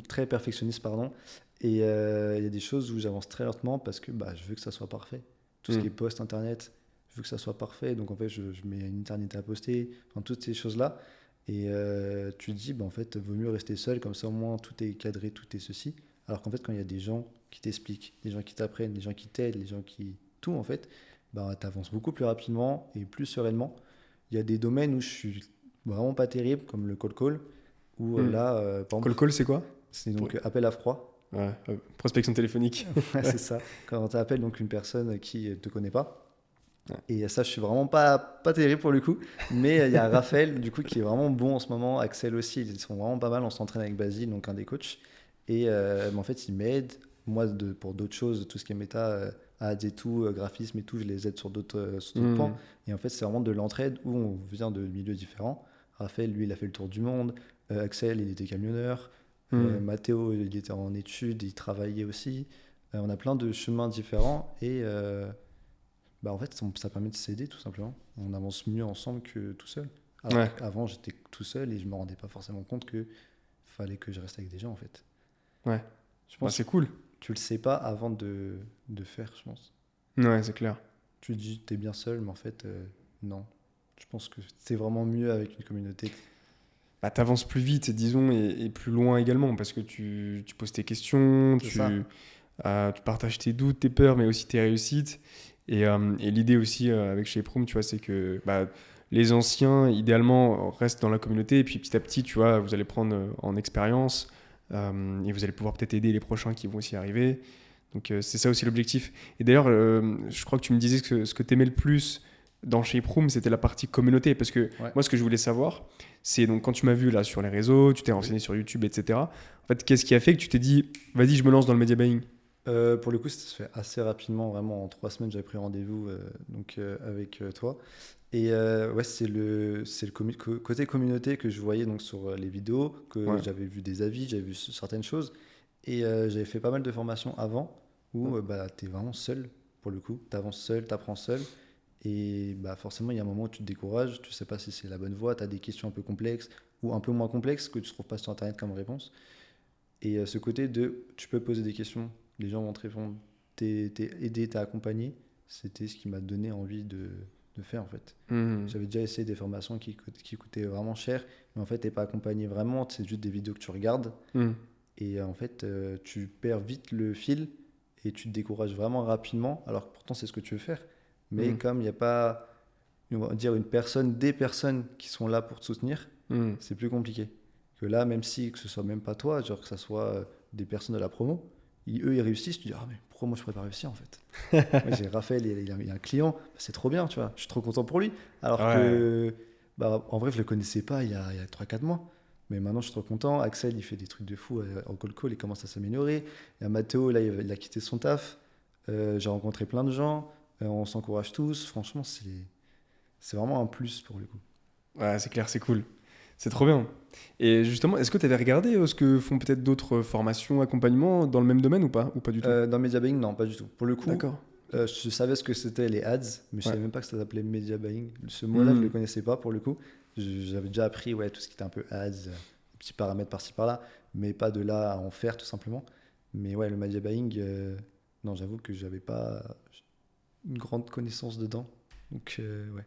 très perfectionniste, pardon. Et il y a des choses où j'avance très lentement parce que bah, je veux que ça soit parfait. Tout ce qui est post internet, je veux que ça soit parfait. Donc, en fait, je mets une éternité à poster, enfin, toutes ces choses-là. Et tu te dis, bah, en fait, vaut mieux rester seul, comme ça, au moins, tout est cadré, tout est ceci. Alors qu'en fait, quand il y a des gens qui t'expliquent, des gens qui t'apprennent, des gens qui t'aident, des gens qui. Tout, en fait, bah, tu avances beaucoup plus rapidement et plus sereinement. Il y a des domaines où je suis vraiment pas terrible, comme le call, où là, par exemple, Call, c'est quoi? c'est donc appel à froid. Ouais, prospection téléphonique. Ouais, c'est ça. Quand tu appelles donc une personne qui ne te connaît pas. Et ça, je suis vraiment pas terrible pour le coup. Mais il y a Raphaël, du coup, qui est vraiment bon en ce moment. Axel aussi, ils sont vraiment pas mal. On s'entraîne avec Basile, donc un des coachs. Et en fait, il m'aide. Moi, pour d'autres choses, tout ce qui est méta, ads et tout, graphisme et tout, je les aide sur d'autres points. Et en fait, c'est vraiment de l'entraide où on vient de milieux différents. Raphaël, lui, il a fait le tour du monde. Axel, il était camionneur. Mathéo, il était en études, il travaillait aussi. On a plein de chemins différents et bah, en fait, ça permet de s'aider tout simplement. On avance mieux ensemble que tout seul. Alors qu'avant, j'étais tout seul et je me rendais pas forcément compte que fallait que je reste avec des gens en fait. Ouais. Je pense c'est cool. Tu le sais pas avant de faire, je pense. Ouais, c'est clair. Tu te dis, t'es bien seul, mais en fait, non. Je pense que c'est vraiment mieux avec une communauté. Bah, t'avances plus vite, disons, et plus loin également, parce que tu poses tes questions, tu partages tes doutes, tes peurs, mais aussi tes réussites. Et l'idée aussi avec chez Proum, tu vois, c'est que bah, les anciens, idéalement, restent dans la communauté, et puis petit à petit, tu vois, vous allez prendre en expérience, et vous allez pouvoir peut-être aider les prochains qui vont aussi arriver. Donc c'est ça aussi l'objectif. Et d'ailleurs, je crois que tu me disais que ce que tu aimais le plus dans Shape Room, c'était la partie communauté. Parce que moi, ce que je voulais savoir, c'est donc quand tu m'as vu là sur les réseaux, tu t'es renseigné sur YouTube, etc. En fait, qu'est-ce qui a fait que tu t'es dit, vas-y, je me lance dans le media buying? Pour le coup, ça se fait assez rapidement. Vraiment, en 3 semaines, j'avais pris rendez-vous avec toi. Et ouais, c'est le côté communauté que je voyais donc, sur les vidéos, que j'avais vu des avis, j'avais vu certaines choses. Et j'avais fait pas mal de formations avant où bah, tu es vraiment seul, pour le coup. Tu avances seul, tu apprends seul. Et bah, forcément, il y a un moment où tu te décourages, tu sais pas si c'est la bonne voie, tu as des questions un peu complexes ou un peu moins complexes que tu trouves pas sur Internet comme réponse. Et ce côté de tu peux poser des questions, les gens vont te répondre, t'es aidé, t'es accompagné, c'était ce qui m'a donné envie de faire en fait. Mhm. J'avais déjà essayé des formations qui coûtaient vraiment cher, mais en fait, t'es pas accompagné vraiment, c'est juste des vidéos que tu regardes. Mhm. Et en fait, tu perds vite le fil et tu te décourages vraiment rapidement, alors que pourtant c'est ce que tu veux faire. Mais Mhm. comme il n'y a pas, on va dire, des personnes qui sont là pour te soutenir, Mhm. c'est plus compliqué. Que là, même si que ce soit même pas toi, genre que ce soit des personnes de la promo, eux ils réussissent, tu dis ah mais pourquoi moi je pourrais pas réussir en fait. Moi j'ai Raphaël, il a un client, bah, c'est trop bien, tu vois, je suis trop content pour lui. Alors Ouais. que bah, en vrai je le connaissais pas il y a 3-4 mois. Mais maintenant je suis trop content. Axel il fait des trucs de fou en cold call, il commence à s'améliorer. Il y a Mathéo, là il a quitté son taf. J'ai rencontré plein de gens, on s'encourage tous. Franchement c'est vraiment un plus pour le coup. Ouais, c'est clair, c'est cool. C'est trop bien. Et justement, est-ce que tu avais regardé ce que font peut-être d'autres formations, accompagnements dans le même domaine ou pas? Ou pas du tout? Dans Media Buying, non, pas du tout. Pour le coup, D'accord. je savais ce que c'était les ads, mais je Ouais. savais même pas que ça s'appelait Media Buying. Ce mot-là, je Hmm. le connaissais pas pour le coup. J'avais déjà appris ouais, tout ce qui était un peu ads, petits paramètres par-ci par-là, mais pas de là à en faire tout simplement. Mais ouais, le Media Buying, non, j'avoue que j'avais pas une grande connaissance dedans. Donc ouais,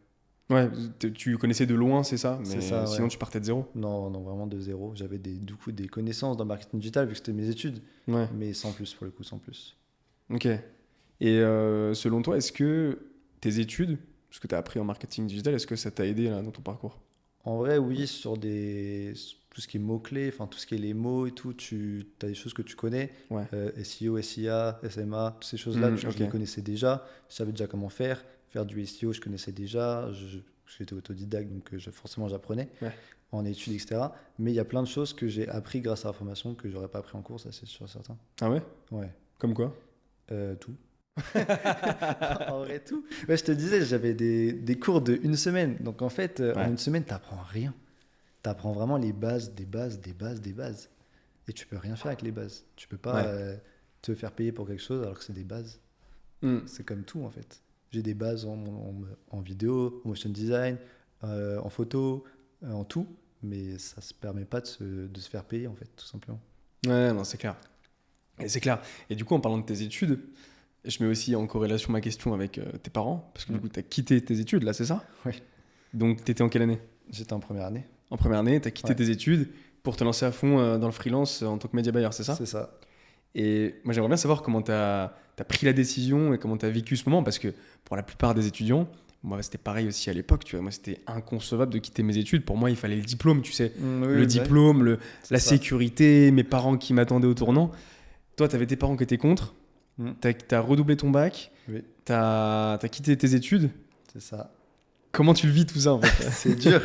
Ouais, tu connaissais de loin, c'est ça, c'est mais ça, sinon ouais. tu partais de zéro. Non, non, vraiment de zéro. J'avais du coup des connaissances dans le marketing digital vu que c'était mes études, Ouais, mais sans plus pour le coup, sans plus. ok. Et selon toi, est-ce que tes études, ce que tu as appris en marketing digital, est-ce que ça t'a aidé là, dans ton parcours? En vrai, oui, tout ce qui est mots-clés, enfin tout ce qui est les mots et tout, tu as des choses que tu connais. Ouais. SEO, SIA, SMA, toutes ces choses-là, je Ok. les connaissais déjà. Je savais déjà comment faire. Faire du SEO, je connaissais déjà. J'étais autodidacte, donc forcément j'apprenais Ouais. en études, etc. Mais il y a plein de choses que j'ai appris grâce à la formation que j'aurais pas appris en cours, ça c'est sûr et certain. Ah ouais? Ouais, Comme quoi? tout. En vrai, tout. Ouais, je te disais, j'avais des cours de une semaine. Donc en fait, en Ouais. une semaine, t'apprends rien. T'apprends vraiment les bases, des bases, des bases, des bases. Et tu peux rien faire avec les bases. Tu peux pas Ouais. te faire payer pour quelque chose alors que c'est des bases. Hmm. C'est comme tout en fait. J'ai des bases en vidéo, en motion design, en photo, en tout. Mais ça se permet pas de se faire payer en fait, tout simplement. Ouais, non, c'est clair. Et c'est clair. Et du coup, en parlant de tes études, je mets aussi en corrélation ma question avec tes parents, parce que du coup, tu as quitté tes études, là, c'est ça? Oui. Donc, tu étais en quelle année? J'étais en première année. En première année, tu as quitté Ouais. tes études pour te lancer à fond dans le freelance en tant que média buyer, c'est ça? C'est ça. Et moi, j'aimerais bien savoir comment tu as pris la décision et comment tu as vécu ce moment, parce que pour la plupart des étudiants, moi, c'était pareil aussi à l'époque, tu vois, moi, c'était inconcevable de quitter mes études. Pour moi, il fallait le diplôme, tu sais, le diplôme, C'est la ça. sécurité, mes parents qui m'attendaient au tournant. Toi, tu avais tes parents qui étaient contre, Mm. tu as redoublé ton bac, Oui, tu as quitté tes études. c'est ça. Comment tu le vis tout ça en fait? C'est dur.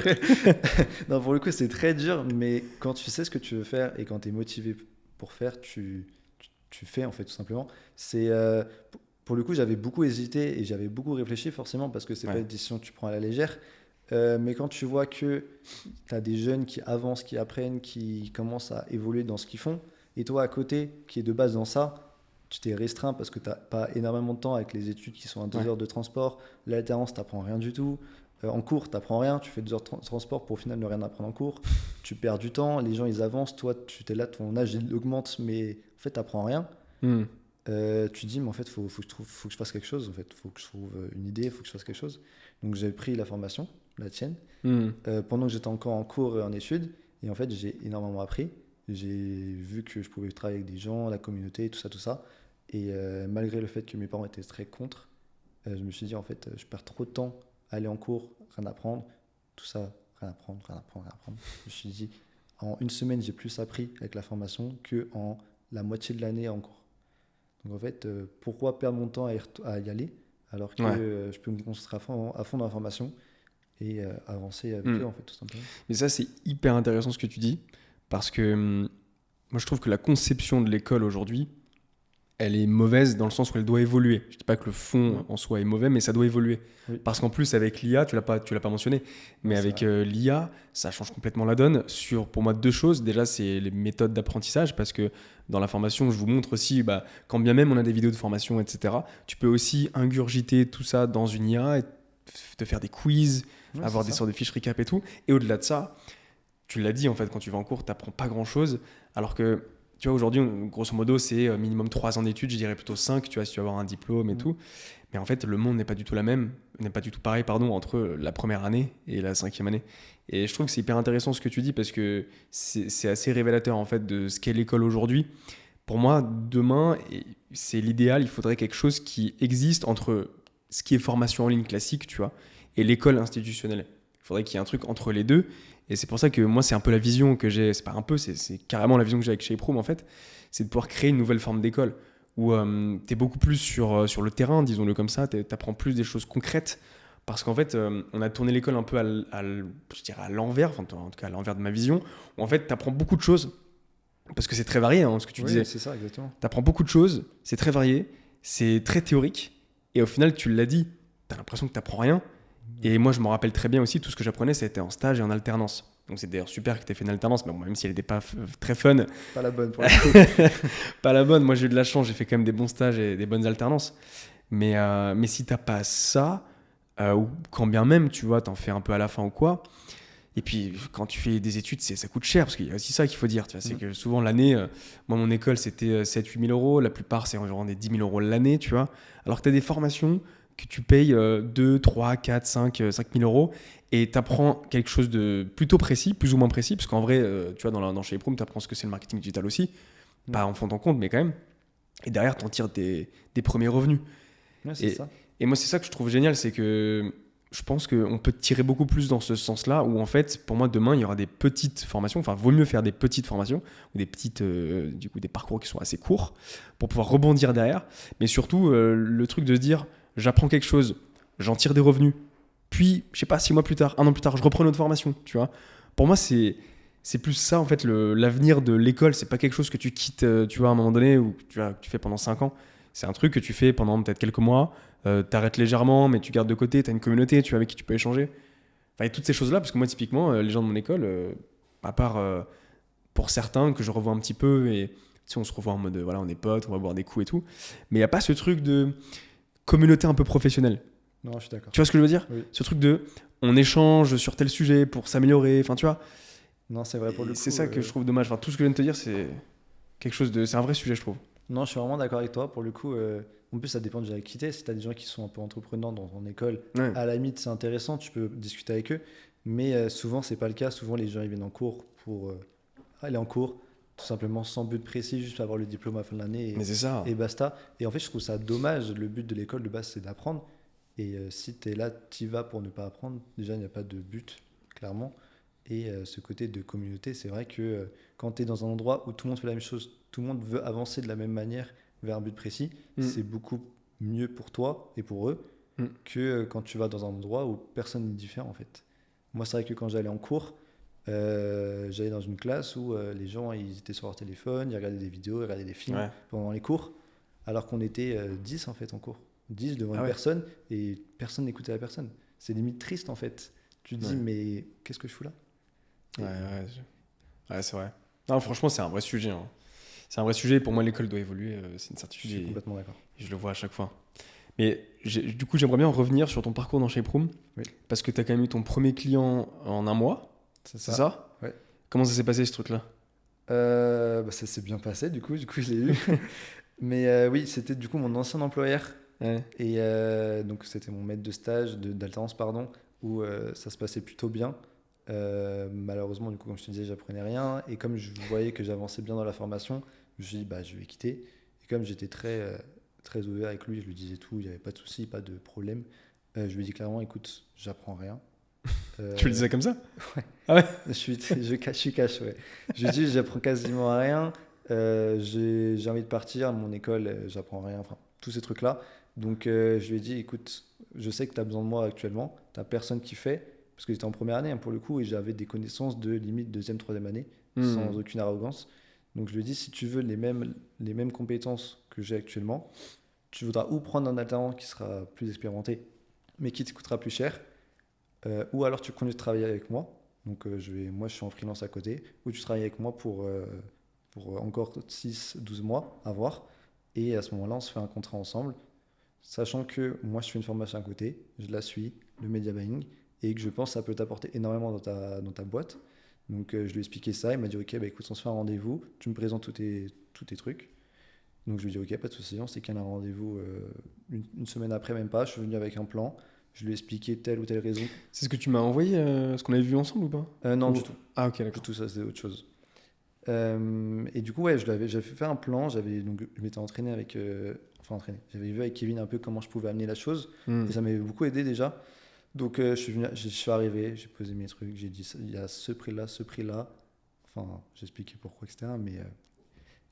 Non, pour le coup, c'est très dur, mais quand tu sais ce que tu veux faire et quand tu es motivé pour faire, tu fais en fait, tout simplement. C'est pour le coup, j'avais beaucoup hésité et j'avais beaucoup réfléchi forcément parce que c'est Ouais. pas une décision que tu prends à la légère. Mais quand tu vois que tu as des jeunes qui avancent, qui apprennent, qui commencent à évoluer dans ce qu'ils font, et toi à côté, qui est de base dans ça, tu t'es restreint parce que tu n'as pas énormément de temps avec les études qui sont à 2 Ouais. heures de transport. L'alternance, tu n'apprends rien du tout. En cours, tu n'apprends rien. Tu fais 2 heures de transport pour au final ne rien apprendre en cours. Tu perds du temps. Les gens, ils avancent. Toi, tu es là, ton âge, il augmente, mais en fait, tu n'apprends rien. Hmm. Tu te dis, mais en fait, faut que je fasse quelque chose. En fait, faut que je trouve une idée, faut que je fasse quelque chose. Donc, j'ai pris la formation, la tienne, Hmm. pendant que j'étais encore en cours et en études. Et en fait, j'ai énormément appris. J'ai vu que je pouvais travailler avec des gens, la communauté, tout ça, tout ça. Et malgré le fait que mes parents étaient très contre, je me suis dit, en fait, je perds trop de temps à aller en cours, rien apprendre, tout ça, rien apprendre, rien apprendre, rien apprendre. Je me suis dit, en une semaine, j'ai plus appris avec la formation qu'en la moitié de l'année en cours. Donc en fait, pourquoi perdre mon temps à y aller alors que Ouais. je peux me concentrer à fond dans la formation et avancer avec Mm. eux, en fait, tout simplement. Mais ça, c'est hyper intéressant ce que tu dis, parce que moi, je trouve que la conception de l'école aujourd'hui, elle est mauvaise dans le sens où elle doit évoluer. Je dis pas que le fond Mm. en soi est mauvais, mais ça doit évoluer. Oui. Parce qu'en plus, avec l'IA, tu l'as pas mentionné, mais Ouais, c'est avec vrai. l'IA, ça change complètement la donne sur, pour moi, deux choses. Déjà, c'est les méthodes d'apprentissage, parce que dans la formation, je vous montre aussi, quand bien même on a des vidéos de formation, etc., tu peux aussi ingurgiter tout ça dans une IA et te faire des quiz, Ouais, avoir c'est des ça. sortes de fiches recap et tout. Et au-delà de ça, tu l'as dit, en fait, quand tu vas en cours, tu n'apprends pas grand-chose. Alors que, tu vois, aujourd'hui, grosso modo, c'est minimum 3 ans d'études, je dirais plutôt 5, tu vois, si tu veux avoir un diplôme et Mm. tout. Mais en fait, le monde n'est pas du tout n'est pas du tout pareil, pardon, entre la première année et la 5e année. Et je trouve que c'est hyper intéressant ce que tu dis parce que c'est assez révélateur, en fait, de ce qu'est l'école aujourd'hui. Pour moi, demain, et c'est l'idéal, il faudrait quelque chose qui existe entre ce qui est formation en ligne classique, tu vois, et l'école institutionnelle. Il faudrait qu'il y ait un truc entre les deux. Et c'est pour ça que moi, c'est un peu la vision que j'ai. C'est pas un peu, c'est carrément la vision que j'ai avec Chez Prom, en fait. C'est de pouvoir créer une nouvelle forme d'école où tu es beaucoup plus sur le terrain, disons-le comme ça. Tu apprends plus des choses concrètes. Parce qu'en fait, on a tourné l'école un peu je dirais à l'envers, enfin, en tout cas à l'envers de ma vision, où en fait, tu apprends beaucoup de choses. Parce que c'est très varié, hein, ce que tu Oui, disais. c'est ça, exactement. Tu apprends beaucoup de choses, c'est très varié, c'est très théorique. Et au final, tu l'as dit, tu as l'impression que tu n'apprends rien. Et moi, je me rappelle très bien aussi, tout ce que j'apprenais, c'était en stage et en alternance. Donc c'est d'ailleurs super que tu aies fait une alternance, mais bon, même si elle n'était pas très fun, Pas la bonne pour le coup. pas la bonne. Moi, j'ai eu de la chance, j'ai fait quand même des bons stages et des bonnes alternances. Mais si t'as pas ça, ou quand bien même, tu vois, t'en fais un peu à la fin ou quoi. Et puis, quand tu fais des études, ça coûte cher, parce qu'il y a aussi ça qu'il faut dire. Tu vois, c'est que souvent, l'année, moi, mon école, c'était 7-8 000 euros. La plupart, c'est environ des 10 000 euros l'année, tu vois. Alors que tu as des formations que tu payes 2, 3, 4, 5 000 euros et tu apprends quelque chose de plutôt précis, plus ou moins précis, parce qu'en vrai, tu vois, dans chez Prom, tu apprends ce que c'est le marketing digital aussi. Pas en fond en compte, mais quand même. Et derrière, tu en tires des premiers revenus. Ouais, c'est ça. Et moi, c'est ça que je trouve génial, c'est que je pense qu'on peut tirer beaucoup plus dans ce sens-là, où en fait, pour moi, demain, il y aura des petites formations. Enfin, vaut mieux faire des petites formations, ou des petites, du coup, des parcours qui sont assez courts, pour pouvoir rebondir derrière. Mais surtout, le truc de se dire, j'apprends quelque chose, j'en tire des revenus, puis, je sais pas, 6 mois plus tard, 1 an plus tard, je reprends une autre formation, tu vois. Pour moi, c'est plus ça, en fait, l'avenir de l'école. C'est pas quelque chose que tu quittes, tu vois, à un moment donné, ou tu fais pendant 5 ans. C'est un truc que tu fais pendant peut-être quelques mois, t'arrêtes légèrement, mais tu gardes de côté, t'as une communauté, tu vois, avec qui tu peux échanger. Enfin, et toutes ces choses-là, parce que moi, typiquement, les gens de mon école, à part pour certains que je revois un petit peu, et tu sais, on se revoit en mode, voilà, on est potes, on va boire des coups et tout, mais il n'y a pas ce truc de communauté un peu professionnelle. Non, je suis d'accord. Tu vois ce que je veux dire? Oui. Ce truc de, on échange sur tel sujet pour s'améliorer, enfin, tu vois. Non, c'est vrai pour Et le coup. c'est ça que je trouve dommage. Enfin, tout ce que je viens de te dire, c'est quelque chose de, c'est un vrai sujet, je trouve. Non, je suis vraiment d'accord avec toi. Pour le coup, en plus, ça dépend déjà qui t'es. Si tu as des gens qui sont un peu entreprenants dans ton école, Ouais. à la limite, c'est intéressant, tu peux discuter avec eux. Mais souvent, c'est pas le cas. Souvent, les gens ils viennent en cours pour aller en cours, tout simplement sans but précis, juste avoir le diplôme à la fin de l'année Mais c'est ça. et basta. Et en fait, je trouve ça dommage. Le but de l'école de base, c'est d'apprendre. Et si tu es là, tu vas pour ne pas apprendre. Déjà, il n'y a pas de but, clairement. Et ce côté de communauté, c'est vrai que quand tu es dans un endroit où tout le monde fait la même chose, tout le monde veut avancer de la même manière vers un but précis, c'est beaucoup mieux pour toi et pour eux que quand tu vas dans un endroit où personne n'est différent en fait. Moi, c'est vrai que quand j'allais en cours, j'allais dans une classe où les gens ils étaient sur leur téléphone, ils regardaient des vidéos, ils regardaient des films Ouais. pendant les cours, alors qu'on était 10 en fait en cours. 10 devant Ah une ouais. personne et personne n'écoutait la personne. C'est limite triste en fait. Tu te dis, Ouais. mais qu'est-ce que je fous là? Ouais, c'est vrai. Non, franchement, c'est un vrai sujet, hein. C'est un vrai sujet. Pour moi, l'école doit évoluer. C'est une Je certitude. suis Et complètement d'accord. je le vois à chaque fois. Mais du coup, j'aimerais bien revenir sur ton parcours dans Shape Room. Oui. Parce que tu as quand même eu ton premier client en 1 mois. C'est C'est ça? Ouais. Comment ça s'est passé, ce truc-là? Bah, ça s'est bien passé, du coup, je l'ai eu. Mais oui, c'était du coup mon ancien employeur. Ouais. Et donc, c'était mon maître de stage, d'alternance, pardon, où ça se passait plutôt bien. Malheureusement, du coup, comme je te disais, j'apprenais rien. Et comme je voyais que j'avançais bien dans la formation, je me suis dit, bah, je vais quitter. Et comme j'étais très ouvert avec lui, je lui disais tout, il n'y avait pas de souci, pas de problème. Je lui ai dit clairement, écoute, j'apprends rien. Tu le disais comme ça? Ouais. Ah ouais? Je suis cash, ouais. Je lui dis, j'apprends quasiment à rien. J'ai envie de partir, mon école, j'apprends rien. Enfin, tous ces trucs-là. Donc, je lui ai dit, écoute, je sais que tu as besoin de moi actuellement. Tu n'as personne qui fait. Parce que j'étais en première année, hein, pour le coup, et j'avais des connaissances de limite deuxième, troisième année, sans aucune arrogance. Donc, je lui ai dit, si tu veux les mêmes compétences que j'ai actuellement, tu voudras ou prendre un alternant qui sera plus expérimenté, mais qui te coûtera plus cher, ou alors tu continues de travailler avec moi. Donc, moi, je suis en freelance à côté, ou tu travailles avec moi pour encore 6-12 mois à voir. Et à ce moment-là, on se fait un contrat ensemble. Sachant que moi, je fais une formation à côté, je la suis, le media buying, et que je pense que ça peut t'apporter énormément dans ta boîte. Donc, je lui ai expliqué ça. Il m'a dit, OK, bah, écoute, on se fait un rendez-vous. Tu me présentes tous tes trucs. Donc, je lui ai dit, OK, pas de souci. On s'est calé un rendez-vous une semaine après, même pas. Je suis venu avec un plan. Je lui ai expliqué telle ou telle raison. C'est ce que tu m'as envoyé, ce qu'on avait vu ensemble ou pas? Non, Ou- du tout. Ah, ok, Du d'accord. tout, ça, c'est autre chose. Et du coup, ouais, j'avais fait un plan. Donc, je m'étais entraîné avec. Enfin, entraîné. J'avais vu avec Kevin un peu comment je pouvais amener la chose. Hmm. Et ça m'avait beaucoup aidé déjà. Donc, je suis arrivé, j'ai posé mes trucs, j'ai dit il y a ce prix-là, ce prix-là. Enfin, j'ai expliqué pourquoi, etc. Mais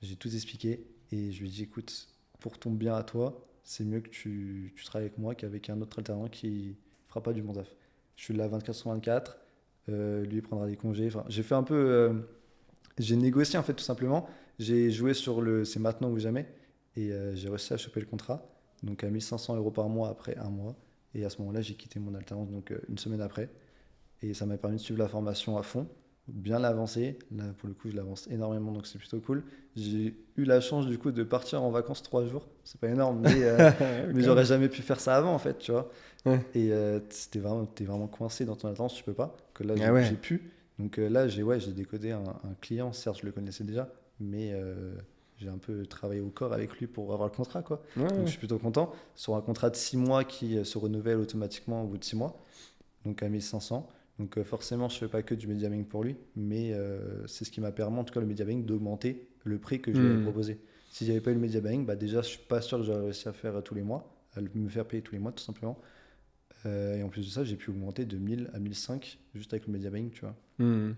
j'ai tout expliqué. Et je lui ai dit écoute, pour ton bien à toi, c'est mieux que tu travailles avec moi qu'avec un autre alternant qui fera pas du bon taf. Je suis là 24 sur 24. Lui, il prendra des congés. Enfin, j'ai fait un peu. J'ai négocié en fait, tout simplement. J'ai joué sur le c'est maintenant ou jamais. Et j'ai réussi à choper le contrat. Donc, à 1 500 € par mois après un mois. Et à ce moment-là, j'ai quitté mon alternance donc une semaine après. Et ça m'a permis de suivre la formation à fond, bien l'avancer. Là, pour le coup, je l'avance énormément, donc c'est plutôt cool. J'ai eu la chance du coup de partir en vacances 3 jours. C'est pas énorme, mais j'aurais jamais pu faire ça avant en fait, tu vois. Ouais. Et t'es vraiment coincé dans ton alternance, tu peux pas. Que là, Ah ouais. j'ai pu. Donc là, j'ai décodé un client. Certes, je le connaissais déjà, mais j'ai un peu travaillé au corps avec lui pour avoir le contrat, quoi. Ouais, Donc ouais. je suis plutôt content. Sur un contrat de 6 mois qui se renouvelle automatiquement au bout de 6 mois, donc à 1 500. Donc forcément, je fais pas que du media buying pour lui, mais c'est ce qui m'a permis, en tout cas le media buying, d'augmenter le prix que je lui avais proposé. Si j'avais pas eu le media buying, bah déjà, je suis pas sûr que j'aurais réussi à faire tous les mois, à me faire payer tous les mois, tout simplement. Et en plus de ça, j'ai pu augmenter de 1000 à 1005 juste avec le media buying, tu vois. Hmm.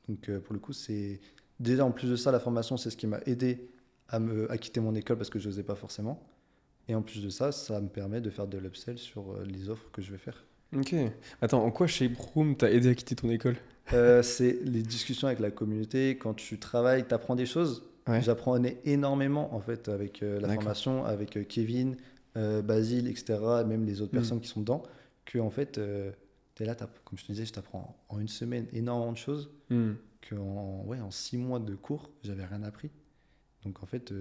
Donc pour le coup, c'est déjà en plus de ça, la formation, c'est ce qui m'a aidé à quitter mon école parce que je n'osais pas forcément. Et en plus de ça, ça me permet de faire de l'upsell sur les offres que je vais faire. Ok. Attends, en quoi Shape Room t'a aidé à quitter ton école? C'est les discussions avec la communauté. Quand tu travailles, tu apprends des choses. Ouais. J'apprenais énormément en fait avec la D'accord. formation, avec Kevin, Basile, etc. Et même les autres Mm. personnes qui sont dedans. Que en fait, tu es là, comme je te disais, je t'apprends en une semaine énormément de choses. Hmm. En 6 mois de cours, j'avais rien appris. Donc en fait,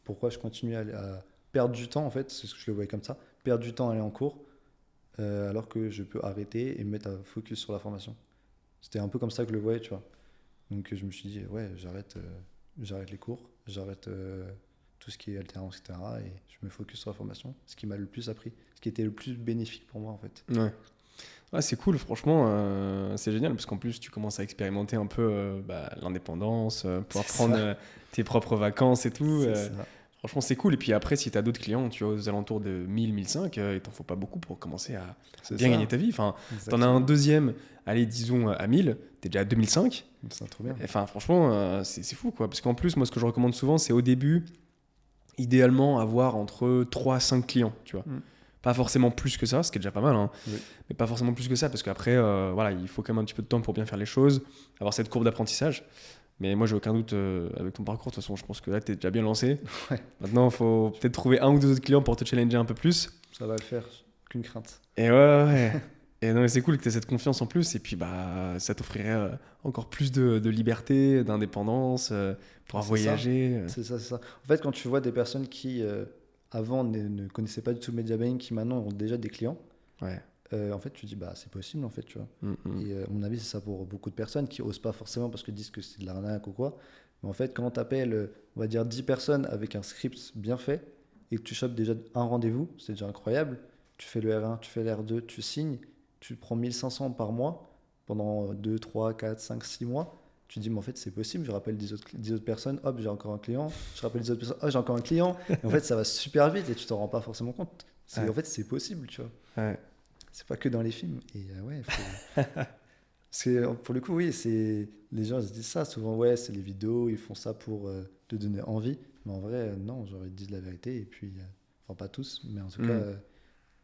pourquoi je continue à perdre du temps en fait, c'est ce que je le voyais comme ça, perdre du temps à aller en cours, alors que je peux arrêter et me mettre à focus sur la formation. C'était un peu comme ça que je le voyais, tu vois. Donc je me suis dit, ouais, j'arrête les cours, j'arrête tout ce qui est alternance, etc. Et je me focus sur la formation, ce qui m'a le plus appris, ce qui était le plus bénéfique pour moi en fait. Ouais. Ouais, c'est cool, franchement, c'est génial parce qu'en plus tu commences à expérimenter un peu l'indépendance, pouvoir C'est prendre ça. tes propres vacances et tout. C'est ça. Franchement, c'est cool. Et puis après, si tu as d'autres clients, tu vois, aux alentours de 1000, 1005, il t'en faut pas beaucoup pour commencer à C'est bien ça. gagner ta vie. Enfin, t'en as Exactement. un deuxième, allez, disons à 1000, t'es déjà à 2005. C'est trop bien. Enfin, franchement, c'est fou, quoi. Parce qu'en plus, moi, ce que je recommande souvent, c'est au début, idéalement, avoir entre 3 à 5 clients, tu vois. Mm. Pas forcément plus que ça, ce qui est déjà pas mal, hein. Oui. Mais pas forcément plus que ça, parce qu'après, voilà, il faut quand même un petit peu de temps pour bien faire les choses, avoir cette courbe d'apprentissage. Mais moi, j'ai aucun doute avec ton parcours. De toute façon, je pense que là, t'es déjà bien lancé. Ouais. Maintenant, il faut peut-être trouver un ou deux autres clients pour te challenger un peu plus. Ça va le faire, aucune crainte. Et ouais. Et non, mais c'est cool que tu aies cette confiance en plus. Et puis, bah, ça t'offrirait encore plus de liberté, d'indépendance, pouvoir C'est voyager. C'est ça, c'est ça. En fait, quand tu vois des personnes qui, avant, ne connaissaient pas du tout le media buying, qui maintenant ont déjà des clients, Ouais. en fait, tu te dis, bah, c'est possible, en fait, tu vois. Mm, mm. Et à mon avis, c'est ça pour beaucoup de personnes qui osent pas forcément parce qu'ils disent que c'est de l'arnaque ou quoi. Mais en fait, quand tu appelles, on va dire, 10 personnes avec un script bien fait et que tu chopes déjà un rendez-vous, c'est déjà incroyable. Tu fais le R1, tu fais le R2, tu signes, tu prends 1500 par mois pendant 2, 3, 4, 5, 6 mois. Tu te dis, mais en fait, c'est possible. Je rappelle 10 autres personnes, hop, j'ai encore un client. Je rappelle 10 autres personnes, hop, j'ai encore un client. Et en fait, ça va super vite et tu t'en rends pas forcément compte. Ouais. En fait, c'est possible, tu vois. Ouais. C'est pas que dans les films. Et ouais, pour le coup, oui, les gens ils se disent ça souvent. Ouais, c'est les vidéos, ils font ça pour te donner envie. Mais en vrai, non, j'aurais dit la vérité. Et puis, enfin, pas tous, mais en tout cas,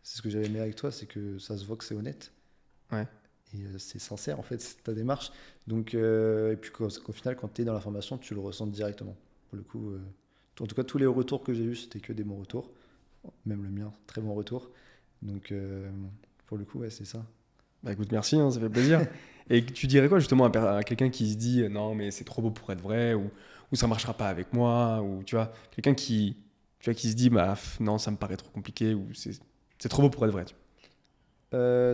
c'est ce que j'avais aimé avec toi, c'est que ça se voit que c'est honnête. Ouais. Et c'est sincère, en fait, c'est ta démarche. Donc, et puis qu'au final, quand tu es dans la formation, tu le ressens directement. Pour le coup, en tout cas, tous les retours que j'ai eus, c'était que des bons retours. Même le mien, très bon retour. Donc, pour le coup, ouais, c'est ça. Bah écoute, merci, hein, ça fait plaisir. Et tu dirais quoi justement à quelqu'un qui se dit non, mais c'est trop beau pour être vrai, ou ça marchera pas avec moi, ou tu vois, quelqu'un qui tu vois, qui se dit, non, ça me paraît trop compliqué ou c'est trop beau pour être vrai.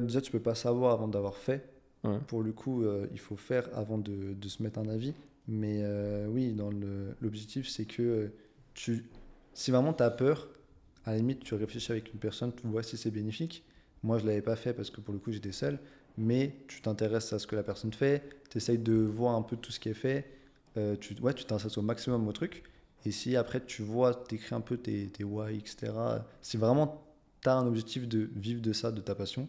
Déjà, tu peux pas savoir avant d'avoir fait. Ouais. Pour le coup, il faut faire avant de se mettre un avis. Mais oui, l'objectif, c'est que si vraiment tu as peur, à la limite, tu réfléchis avec une personne, tu vois si c'est bénéfique. Moi, je l'avais pas fait parce que pour le coup, j'étais seul. Mais tu t'intéresses à ce que la personne fait, tu essayes de voir un peu tout ce qui est fait. Tu t'intéresses au maximum au truc. Et si après, tu vois, tu écris un peu tes why, etc. Si vraiment tu as un objectif de vivre de ça, de ta passion,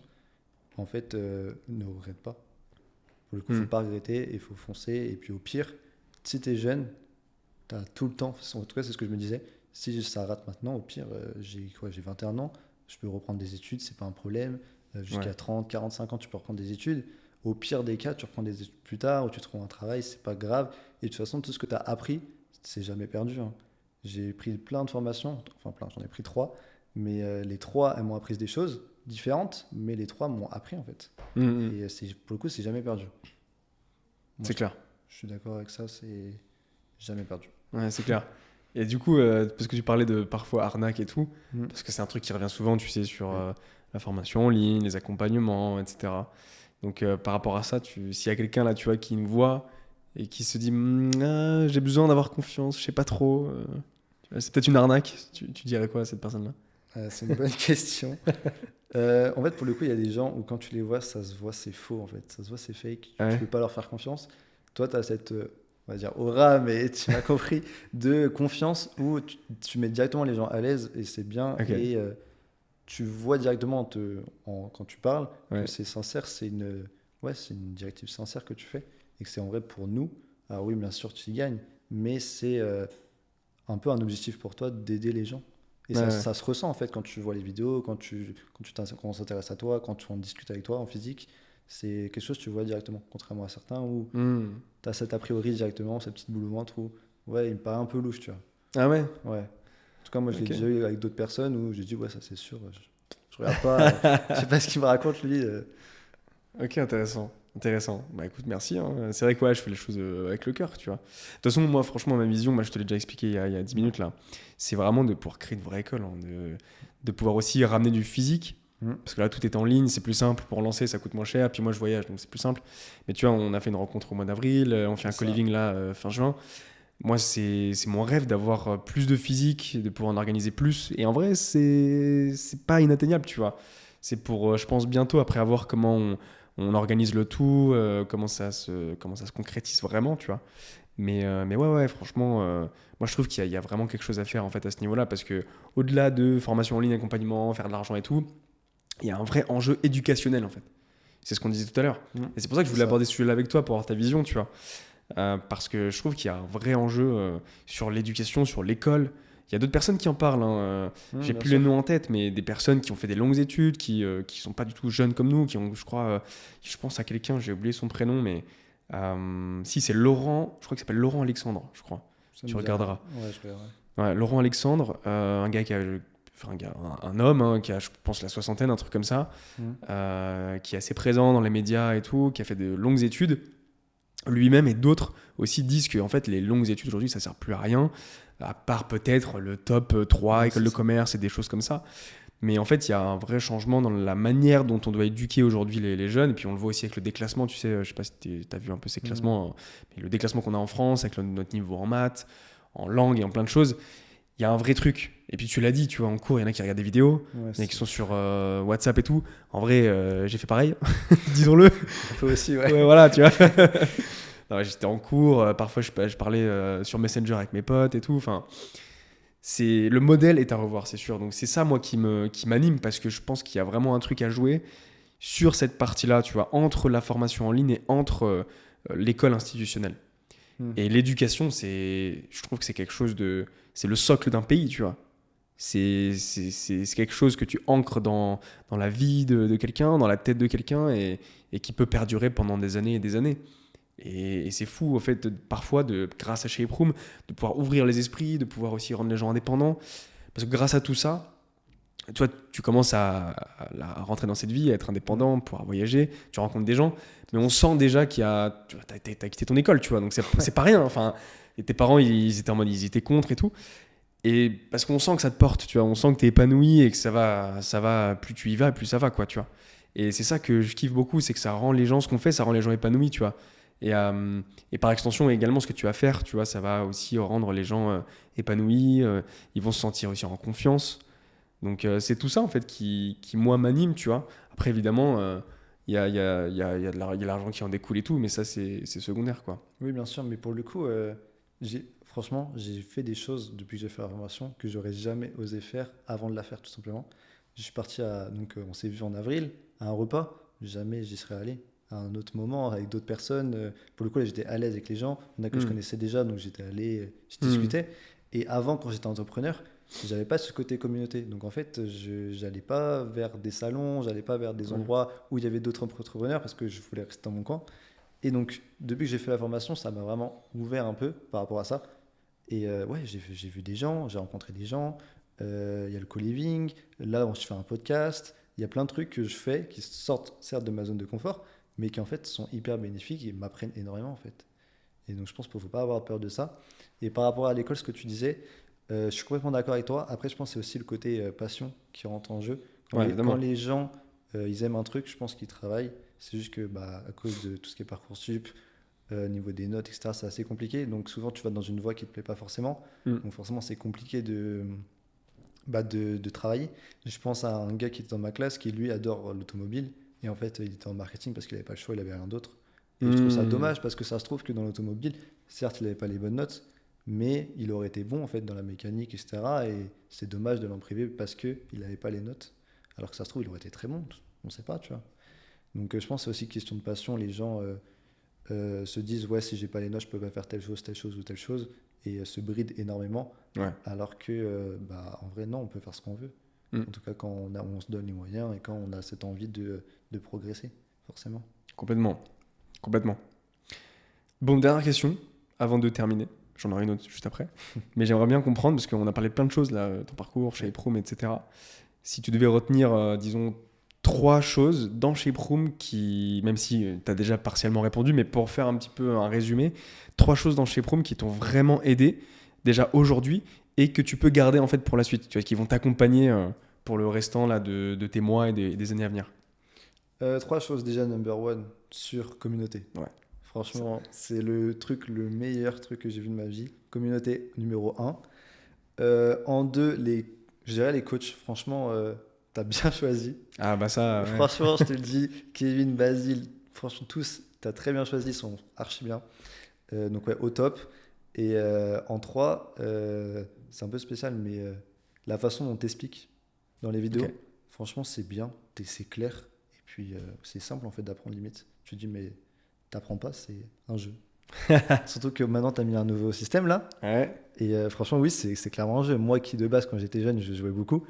en fait, ne regrette pas. Pour le coup, faut pas regretter et il faut foncer. Et puis au pire, si tu es jeune, tu as tout le temps. En tout cas, c'est ce que je me disais. Si ça rate maintenant, au pire, j'ai 21 ans, je peux reprendre des études, c'est pas un problème. Jusqu'à 30, 45 ans, tu peux reprendre des études. Au pire des cas, tu reprends des études plus tard ou tu trouves un travail, c'est pas grave. Et de toute façon, tout ce que tu as appris, c'est jamais perdu. Hein. J'ai pris plein de formations, enfin plein, j'en ai pris 3, mais les 3, elles m'ont appris des choses différentes, mais les 3 m'ont appris en fait. Et pour le coup, c'est jamais perdu. Moi, C'est clair. Je suis d'accord avec ça, c'est jamais perdu. Ouais, c'est clair. Et du coup, parce que tu parlais de parfois arnaque et tout, parce que c'est un truc qui revient souvent, tu sais, sur la formation en ligne, les accompagnements, etc. Donc par rapport à ça, s'il y a quelqu'un là, tu vois, qui me voit et qui se dit j'ai besoin d'avoir confiance, je sais pas trop, c'est peut-être une arnaque, tu dirais quoi à cette personne-là? C'est une bonne question. En fait, pour le coup, il y a des gens où quand tu les vois, ça se voit, c'est faux en fait. Ça se voit, c'est fake. Ouais. Tu peux pas leur faire confiance. Toi, tu as cette, on va dire, aura, mais tu m'as compris, de confiance où tu mets directement les gens à l'aise et c'est bien. Okay. Et tu vois directement quand tu parles Ouais. que c'est sincère, c'est une directive sincère que tu fais et que c'est en vrai pour nous. Alors oui, bien sûr, tu y gagnes, mais c'est un peu un objectif pour toi d'aider les gens. Et ça se ressent en fait quand tu vois les vidéos, quand on s'intéresse à toi, quand on discute avec toi en physique. C'est quelque chose que tu vois directement, contrairement à certains où tu as cet a priori directement, cette petite boule au ventre où ouais, il me paraît un peu louche, tu vois. Ah ouais? Ouais. En tout cas, moi je l'ai Ok. déjà eu avec d'autres personnes où j'ai dit ouais, ça c'est sûr, je regarde pas, je sais pas ce qu'il me raconte lui. Ok, intéressant. Bah écoute, merci. Hein. C'est vrai que ouais, je fais les choses avec le cœur, tu vois. De toute façon, moi, franchement, ma vision, je te l'ai déjà expliqué il y a 10 minutes là, c'est vraiment de pouvoir créer une vraie école, hein, de pouvoir aussi ramener du physique. Parce que là, tout est en ligne, c'est plus simple pour lancer, ça coûte moins cher. Puis moi, je voyage, donc c'est plus simple. Mais tu vois, on a fait une rencontre au mois d'avril, on fait un co-living là fin juin. Moi, c'est mon rêve d'avoir plus de physique, de pouvoir en organiser plus. Et en vrai, c'est pas inatteignable, tu vois. C'est pour, je pense, bientôt, après avoir comment on organise le tout, comment ça se concrétise vraiment, tu vois. Mais ouais, franchement, moi je trouve qu'il y a vraiment quelque chose à faire en fait à ce niveau-là, parce que au-delà de formation en ligne, accompagnement, faire de l'argent et tout, il y a un vrai enjeu éducationnel en fait. C'est ce qu'on disait tout à l'heure. Et c'est pour ça que je voulais aborder ce sujet-là avec toi pour avoir ta vision, tu vois. Parce que je trouve qu'il y a un vrai enjeu sur l'éducation, sur l'école. Il y a d'autres personnes qui en parlent. Hein. J'ai plus les noms en tête, mais des personnes qui ont fait des longues études, qui sont pas du tout jeunes comme nous, qui ont, je pense à quelqu'un, j'ai oublié son prénom, mais si c'est Laurent, je crois qu'il s'appelle Laurent Alexandre, je crois. Tu regarderas. Ouais, je regarderai. Ouais, Laurent Alexandre, un gars qui a, un homme hein, qui a, je pense, la soixantaine, un truc comme ça, qui est assez présent dans les médias et tout, qui a fait de longues études. Lui-même et d'autres aussi disent que en fait, les longues études aujourd'hui, ça sert plus à rien, à part peut-être le top 3, école de commerce et des choses comme ça. Mais en fait, il y a un vrai changement dans la manière dont on doit éduquer aujourd'hui les jeunes. Et puis on le voit aussi avec le déclassement. Tu sais, je sais pas si tu as vu un peu ces classements, mais le déclassement qu'on a en France, avec notre niveau en maths, en langue et en plein de choses, il y a un vrai truc. Et puis tu l'as dit, tu vois, en cours, il y en a qui regardent des vidéos, il y en a qui sont sur WhatsApp et tout. En vrai, j'ai fait pareil, disons-le. Un peu aussi, ouais. Ouais, voilà, tu vois. Non, j'étais en cours, parfois je parlais sur Messenger avec mes potes et tout. Enfin, le modèle est à revoir, c'est sûr. Donc c'est ça, moi, qui m'anime, parce que je pense qu'il y a vraiment un truc à jouer sur cette partie-là, tu vois, entre la formation en ligne et entre l'école institutionnelle. Et l'éducation, je trouve que c'est quelque chose c'est le socle d'un pays, tu vois. C'est quelque chose que tu ancres dans la vie de quelqu'un, dans la tête de quelqu'un, et qui peut perdurer pendant des années et des années. Et c'est fou, en fait, parfois, grâce à Shape Room, de pouvoir ouvrir les esprits, de pouvoir aussi rendre les gens indépendants. Parce que grâce à tout ça, tu vois, tu commences à rentrer dans cette vie, à être indépendant, pouvoir voyager, tu rencontres des gens, mais on sent déjà t'as quitté ton école, tu vois, donc c'est pas rien. Enfin, et tes parents, ils étaient en mode, ils étaient contre et tout. Et parce qu'on sent que ça te porte, tu vois, on sent que t'es épanoui et que ça va, plus tu y vas, plus ça va, quoi, tu vois. Et c'est ça que je kiffe beaucoup, c'est que ça rend les gens, ce qu'on fait, ça rend les gens épanouis, tu vois. Et par extension, également, ce que tu vas faire, tu vois, ça va aussi rendre les gens épanouis, ils vont se sentir aussi en confiance. Donc, c'est tout ça, en fait, qui moi, m'anime, tu vois. Après, évidemment, il y a de l'argent qui en découle et tout, mais ça, c'est secondaire, quoi. Oui, bien sûr, mais pour le coup, franchement, j'ai fait des choses depuis que j'ai fait la formation que j'aurais jamais osé faire avant de la faire, tout simplement. Je suis parti donc on s'est vu en avril, à un repas, jamais j'y serais allé. À un autre moment, avec d'autres personnes, pour le coup, là, j'étais à l'aise avec les gens. Il y en a que je Mm. connaissais déjà, donc j'étais allé, je Mm. discutais. Et avant, quand j'étais entrepreneur, j'avais pas ce côté communauté. Donc en fait, je j'allais pas vers des salons, j'allais pas vers des Ouais. endroits où il y avait d'autres entrepreneurs parce que je voulais rester dans mon coin. Et donc, depuis que j'ai fait la formation, ça m'a vraiment ouvert un peu par rapport à ça. Et ouais, j'ai vu des gens, j'ai rencontré des gens. Il y a le co-living. Là, je fais un podcast. Il y a plein de trucs que je fais qui sortent certes de ma zone de confort, mais qui en fait sont hyper bénéfiques et m'apprennent énormément en fait. Et donc, je pense qu'il ne faut pas avoir peur de ça. Et par rapport à l'école, ce que tu disais, je suis complètement d'accord avec toi. Après, je pense que c'est aussi le côté passion qui rentre en jeu. Ouais, Quand évidemment. les gens ils aiment un truc, je pense qu'ils travaillent. C'est juste que bah, à cause de tout ce qui est Parcoursup, niveau des notes, etc., c'est assez compliqué. Donc souvent, tu vas dans une voie qui ne te plaît pas forcément. Mm. Donc forcément, c'est compliqué de travailler. Je pense à un gars qui était dans ma classe qui, lui, adore l'automobile. Et en fait, il était en marketing parce qu'il n'avait pas le choix, il n'avait rien d'autre. Et je trouve ça Mm. dommage parce que ça se trouve que dans l'automobile, certes, il n'avait pas les bonnes notes, mais il aurait été bon en fait dans la mécanique, etc. Et c'est dommage de l'en priver parce qu'il n'avait pas les notes. Alors que ça se trouve, il aurait été très bon. On ne sait pas, tu vois. Donc je pense que c'est aussi une question de passion. Les gens se disent, ouais, si j'ai pas les notes, je peux pas faire telle chose ou telle chose, et se brident énormément. Ouais. Alors que, bah, en vrai, non, on peut faire ce qu'on veut. Mm. En tout cas, quand on se donne les moyens et quand on a cette envie de progresser, forcément. Complètement. Complètement. Bon, dernière question, avant de terminer. J'en aurai une autre juste après. Mais j'aimerais bien comprendre, parce qu'on a parlé de plein de choses, là, ton parcours, chez Prum, etc. Si tu devais retenir, disons, 3 choses dans Shape Room qui, même si tu as déjà partiellement répondu, mais pour faire un petit peu un résumé, 3 choses dans Shape Room qui t'ont vraiment aidé, déjà aujourd'hui, et que tu peux garder en fait pour la suite, tu vois, qui vont t'accompagner pour le restant là, de tes mois et des années à venir. 3 choses déjà, number one, sur communauté. Ouais. Franchement, c'est le meilleur truc que j'ai vu de ma vie. Communauté numéro 1. En 2, je dirais les coachs. Franchement, t'as bien choisi. Ah bah ça, ouais. Franchement, je te le dis, Kevin, Basile, franchement, tous, t'as très bien choisi, ils sont archi bien. Donc, ouais, au top. Et en 3, c'est un peu spécial, mais la façon dont t'expliques dans les vidéos, Ok. franchement, c'est bien, c'est clair. Et puis, c'est simple en fait d'apprendre limite. Tu te dis, mais t'apprends pas, c'est un jeu. Surtout que maintenant, t'as mis un nouveau système là. Ouais. Et franchement, oui, c'est clairement un jeu. Moi qui, de base, quand j'étais jeune, je jouais beaucoup.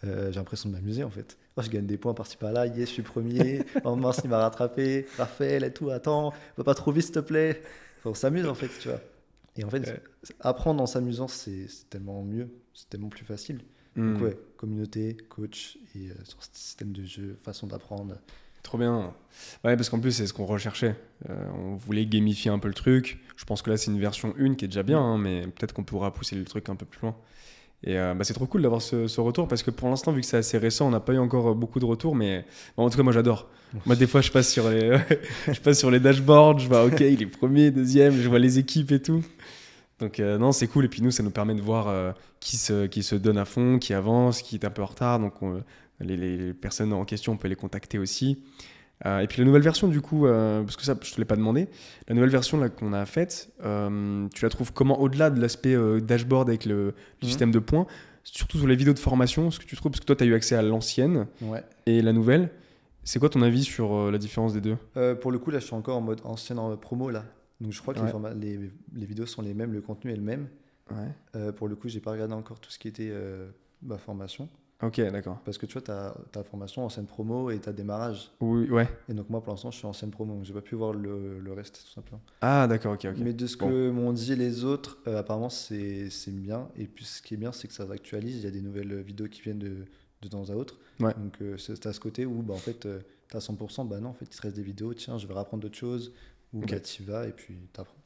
J'ai l'impression de m'amuser en fait. Oh, je gagne des points par-ci par-là. Yes, je suis premier. Oh mince, il m'a rattrapé. Raphaël et tout. Attends, va pas trop vite, s'il te plaît. Enfin, on s'amuse en fait, tu vois. Et en fait, Ouais. apprendre en s'amusant, c'est tellement mieux. C'est tellement plus facile. Donc, Hmm. ouais, communauté, coach et sur ce système de jeu, façon d'apprendre. Trop bien. Ouais, parce qu'en plus, c'est ce qu'on recherchait. On voulait gamifier un peu le truc. Je pense que là, c'est une version 1 qui est déjà bien, hein, mais peut-être qu'on pourra pousser le truc un peu plus loin. Et bah, c'est trop cool d'avoir ce retour parce que pour l'instant, vu que c'est assez récent, on n'a pas eu encore beaucoup de retours. Mais bon, en tout cas, moi, j'adore. Moi, des fois, je passe sur je passe sur les dashboards, je vois, OK, il est premier, deuxième, je vois les équipes et tout. Donc, non, c'est cool. Et puis, nous, ça nous permet de voir qui se donne à fond, qui avance, qui est un peu en retard. Donc, les personnes en question, on peut les contacter aussi. Et puis la nouvelle version du coup, parce que ça je te l'ai pas demandé, la nouvelle version là qu'on a faite, tu la trouves comment au-delà de l'aspect dashboard avec le système de points, surtout sur les vidéos de formation, ce que tu trouves, parce que toi tu as eu accès à l'ancienne Ouais. et la nouvelle, c'est quoi ton avis sur la différence des deux? Pour le coup, là, je suis encore en mode ancienne en promo là. Donc, je crois que Ouais. les vidéos sont les mêmes, le contenu est le même. Ouais. Pour le coup, j'ai pas regardé encore tout ce qui était formation. Ok, d'accord. Parce que tu vois, tu as ta formation en scène promo et ta démarrage. Oui, ouais. Et donc, moi, pour l'instant, je suis en scène promo. Donc, j'ai pas pu voir le reste, tout simplement. Ah, d'accord, ok. Mais de ce Bon. que m'ont dit les autres, apparemment, c'est bien. Et puis, ce qui est bien, c'est que ça s'actualise. Il y a des nouvelles vidéos qui viennent de temps à autre. Ouais. Donc, c'est à ce côté où, bah, en fait, tu as 100%. Bah non, en fait, il te reste des vidéos. Tiens, je vais rapprendre d'autres choses. Ou Ok. bah, tu y vas et puis tu apprends.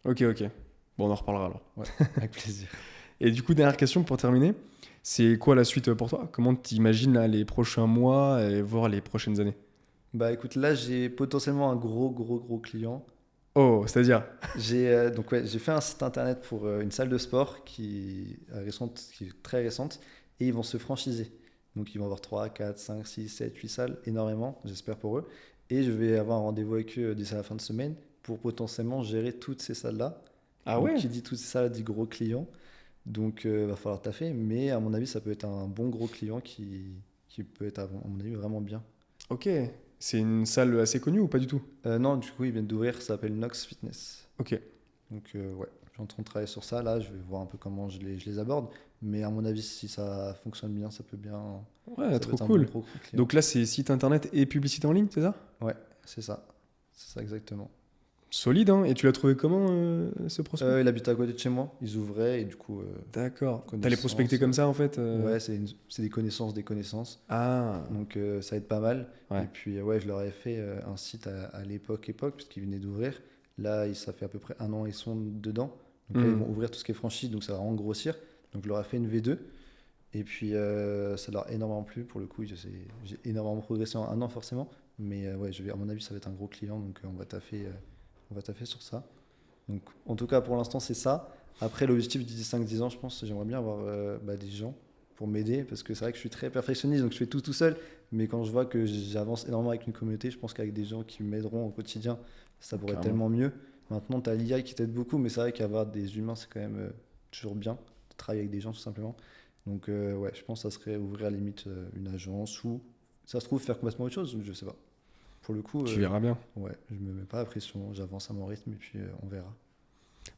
Ok. Bon, on en reparlera alors. Ouais, avec plaisir. Et du coup, dernière question pour terminer. C'est quoi la suite pour toi? Comment tu imagines là, les prochains mois et voire les prochaines années? Bah écoute, là j'ai potentiellement un gros client. Oh, c'est-à-dire? Donc ouais, j'ai fait un site internet pour une salle de sport qui est très récente, et ils vont se franchiser. Donc ils vont avoir 3, 4, 5, 6, 7, 8 salles, énormément, j'espère pour eux. Et je vais avoir un rendez-vous avec eux d'ici la fin de semaine pour potentiellement gérer toutes ces salles-là. Ah Donc ouais? qui dit toutes ces salles dit gros clients. Donc va falloir taffer, mais à mon avis ça peut être un bon gros client qui peut être à mon avis vraiment bien. Ok. C'est une salle assez connue ou pas du tout? Non, du coup ils viennent d'ouvrir, ça s'appelle Nox Fitness. Ok. Donc ouais, je suis en train de travailler sur ça. Là, je vais voir un peu comment je les aborde. Mais à mon avis, si ça fonctionne bien, ça peut bien. Ouais, Ça peut trop être un cool. bon gros client. Donc là, c'est site internet et publicité en ligne, c'est ça? Ouais, c'est ça. C'est ça exactement. Solide, hein? Et tu l'as trouvé comment, ce prospect? Il habite à côté de chez moi. Ils ouvraient et du coup, D'accord. T'allais connaissance. prospecter comme ça, en fait? Ouais, c'est des connaissances, des connaissances. Ah, Donc ça aide pas mal. ouais. Et puis ouais, je leur avais fait un site à l'époque, puisqu'ils venaient d'ouvrir. Là, ça fait à peu près un an, ils sont dedans. Donc là, ils vont ouvrir tout ce qui est franchise, donc ça va vraiment grossir. Donc je leur ai fait une V2. Et puis ça leur a énormément plu. Pour le coup, j'ai énormément progressé en un an forcément. Mais ouais, à mon avis, ça va être un gros client. Donc on va taffer sur ça. Donc en tout cas, pour l'instant, c'est ça. Après, l'objectif d'ici 5-10 ans, je pense, j'aimerais bien avoir des gens pour m'aider. Parce que c'est vrai que je suis très perfectionniste, donc je fais tout seul. Mais quand je vois que j'avance énormément avec une communauté, je pense qu'avec des gens qui m'aideront au quotidien, ça pourrait être Carrément. tellement mieux. Maintenant, tu as l'IA qui t'aide beaucoup, mais c'est vrai qu'avoir des humains, c'est quand même toujours bien de travailler avec des gens, tout simplement. Donc, ouais, je pense que ça serait ouvrir à la limite une agence ou, ça se trouve, faire complètement autre chose, je sais pas. Pour le coup, Tu verras bien. ouais, je me mets pas la pression, j'avance à mon rythme et puis on verra.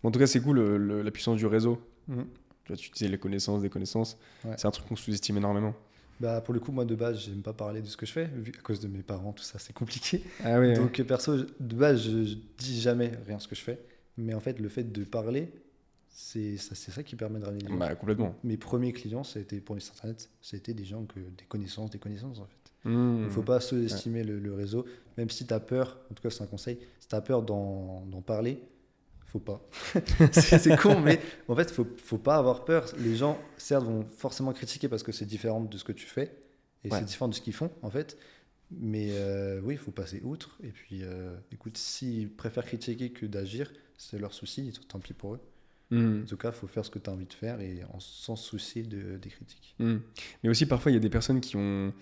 Bon, en tout cas, c'est cool, la puissance du réseau. Mhm. Tu vois, tu disais les connaissances, des connaissances. Ouais. C'est un truc qu'on sous-estime énormément. Bah, pour le coup, moi de base, j'aime pas parler de ce que je fais, à cause de mes parents, tout ça, c'est compliqué. Ah oui, Donc, perso, de base, je dis jamais rien ce que je fais. Mais en fait, le fait de parler, c'est ça qui permet de ramener les gens. Bah, complètement. Mes premiers clients, ça a été pour les sites internet, c'était des gens des connaissances en fait. Mmh. Il ne faut pas sous-estimer le réseau, même si tu as peur, en tout cas c'est un conseil, si tu as peur d'en parler, faut pas. C'est con, mais en fait, faut pas avoir peur. Les gens, certes, vont forcément critiquer parce que c'est différent de ce que tu fais, et Ouais. c'est différent de ce qu'ils font en fait. Mais oui, il faut passer outre. Et puis, écoute, s'ils préfèrent critiquer que d'agir, c'est leur souci, tant pis pour eux. Mmh. En tout cas, il faut faire ce que tu as envie de faire et sans se soucier des critiques. Mmh. Mais aussi, parfois, il y a des personnes qui ont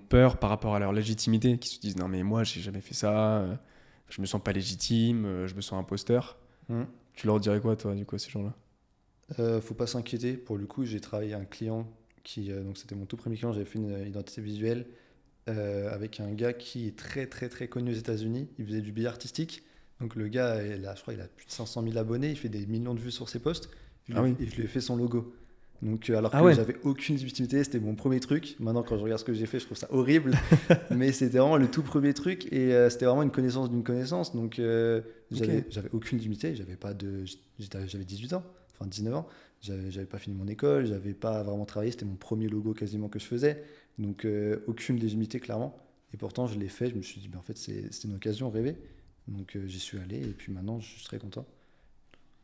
peur par rapport à leur légitimité, qui se disent non, mais moi, j'ai jamais fait ça, je me sens pas légitime, je me sens imposteur. Tu leur dirais quoi, toi, du coup, à ces gens-là? Faut pas s'inquiéter. Pour le coup, j'ai travaillé un client donc c'était mon tout premier client. J'avais fait une identité visuelle avec un gars qui est très connu aux États-Unis. Il faisait du billet artistique. Donc le gars, je crois, il a plus de 500 000 abonnés. Il fait des millions de vues sur ses posts. Ah oui. Et je lui ai fait son logo. Donc alors Ah que ouais. j'avais aucune légitimité, c'était mon premier truc. Maintenant, quand je regarde ce que j'ai fait, je trouve ça horrible. Mais c'était vraiment le tout premier truc et c'était vraiment une connaissance d'une connaissance. Donc j'avais aucune légitimité. J'avais 18 ans, enfin 19 ans. J'avais pas fini mon école, j'avais pas vraiment travaillé. C'était mon premier logo quasiment que je faisais. Donc aucune légitimité clairement. Et pourtant, je l'ai fait. Je me suis dit, en fait, c'était une occasion rêvée. Donc j'y suis allé et puis maintenant, je suis très content.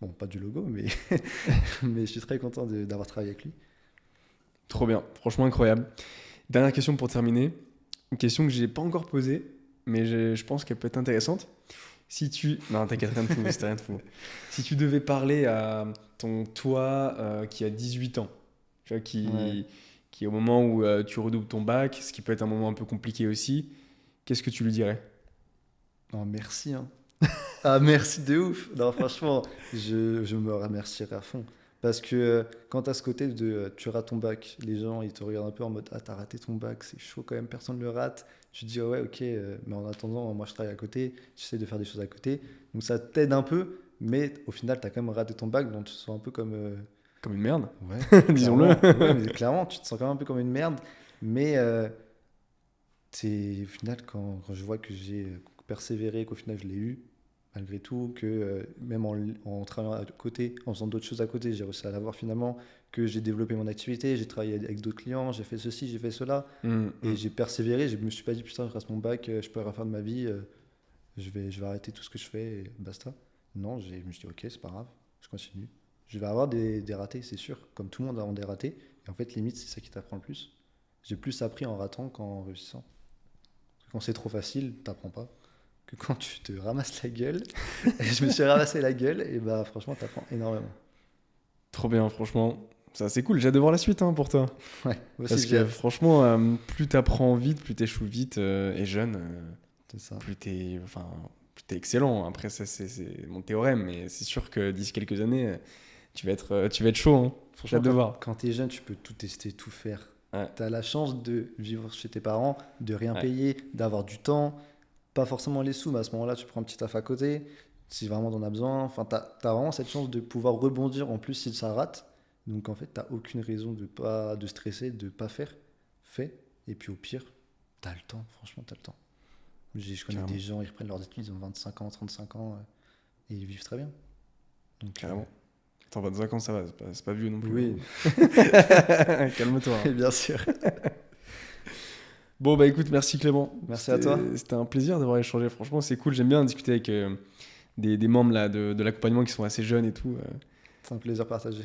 Bon, pas du logo, mais, mais je suis très content d'avoir travaillé avec lui. Trop bien, franchement incroyable. Dernière question pour terminer. Une question que j'ai pas encore posée, mais je pense qu'elle peut être intéressante. Non, t'inquiète, rien de fou, c'était rien de fou. Si tu devais parler à ton toi qui a 18 ans, tu vois, Ouais. qui est au moment où tu redoubles ton bac, ce qui peut être un moment un peu compliqué aussi, qu'est-ce que tu lui dirais? Non, merci, hein. Ah, merci de ouf. Non, franchement, je me remercierai à fond. Parce que quand tu as ce côté de tu rates ton bac, les gens ils te regardent un peu en mode ah, t'as raté ton bac, c'est chaud quand même, personne ne le rate. Tu te dis ouais, ok, mais en attendant, moi je travaille à côté, j'essaie de faire des choses à côté. Donc ça t'aide un peu, mais au final, tu as quand même raté ton bac, donc tu te sens un peu comme. Comme une merde, Ouais, disons-le. clairement. Ouais, mais clairement, tu te sens quand même un peu comme une merde. Mais au final, quand je vois que j'ai persévéré, qu'au final je l'ai eu, malgré tout, que même en travaillant à côté, en faisant d'autres choses à côté, j'ai réussi à l'avoir finalement, que j'ai développé mon activité, j'ai travaillé avec d'autres clients, j'ai fait ceci, j'ai fait cela, et j'ai persévéré, je me suis pas dit putain, je reste mon bac, je peux rien faire de ma vie, je vais arrêter tout ce que je fais, et basta. Non, je me suis dit ok, c'est pas grave, je continue, Je vais avoir des ratés, c'est sûr, comme tout le monde a des ratés. Et en fait, limite, c'est ça qui t'apprend le plus. J'ai plus appris en ratant qu'en réussissant. Parce que quand c'est trop facile, t'apprends pas. Que quand tu te ramasses la gueule, et je me suis ramassé la gueule, et bah franchement, t'apprends énormément. Trop bien, franchement. Ça, c'est cool. J'ai hâte de voir la suite hein, pour toi. Ouais, moi aussi, Parce j'ai que hâte. franchement, plus t'apprends vite, plus t'échoues vite et jeune, C'est ça. plus t'es excellent. Après, ça, c'est mon théorème, mais c'est sûr que d'ici quelques années, tu vas être chaud. Hein. J'ai Franchement, hâte de voir. quand t'es jeune, tu peux tout tester, tout faire. Ouais. T'as la chance de vivre chez tes parents, de rien Ouais. payer, d'avoir du temps, pas forcément les sous, mais à ce moment-là, tu prends un petit taf à côté, si vraiment t'en as besoin. Enfin, t'as vraiment cette chance de pouvoir rebondir en plus si ça rate. Donc en fait, t'as aucune raison de stresser, de pas faire. Fais. Et puis au pire, t'as le temps. Franchement, t'as le temps. Je connais Carrément. des gens, ils reprennent leurs études, ils ont 25 ans, 35 ans, et ils vivent très bien. Donc, Carrément. Attends, 25 ans, ça va, c'est pas vieux non plus. oui, Calme-toi. Hein. bien sûr. Bon, bah écoute, merci Clément. Merci à toi. C'était un plaisir d'avoir échangé. Franchement, c'est cool. J'aime bien discuter avec des membres là, de l'accompagnement qui sont assez jeunes et tout. C'est un plaisir partagé.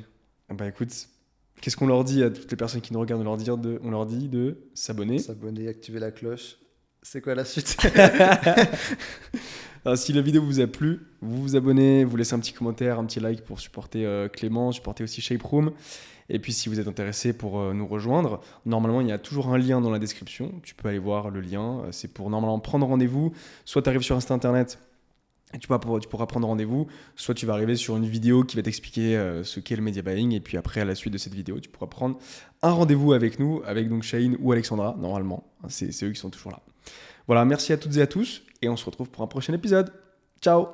Bah écoute, qu'est-ce qu'on leur dit à toutes les personnes qui nous regardent? On leur dit de s'abonner. S'abonner, activer la cloche. C'est quoi la suite? Alors, si la vidéo vous a plu, vous vous abonnez, vous laissez un petit commentaire, un petit like pour supporter Clément, supporter aussi Shape Room. Et puis si vous êtes intéressé pour nous rejoindre, normalement il y a toujours un lien dans la description. Tu peux aller voir le lien. C'est pour normalement prendre rendez-vous. Soit tu arrives sur un site internet et tu pourras prendre rendez-vous. Soit tu vas arriver sur une vidéo qui va t'expliquer ce qu'est le media buying. Et puis après, à la suite de cette vidéo, tu pourras prendre un rendez-vous avec nous, avec donc Shane ou Alexandra, normalement. C'est eux qui sont toujours là. Voilà, merci à toutes et à tous. Et on se retrouve pour un prochain épisode. Ciao!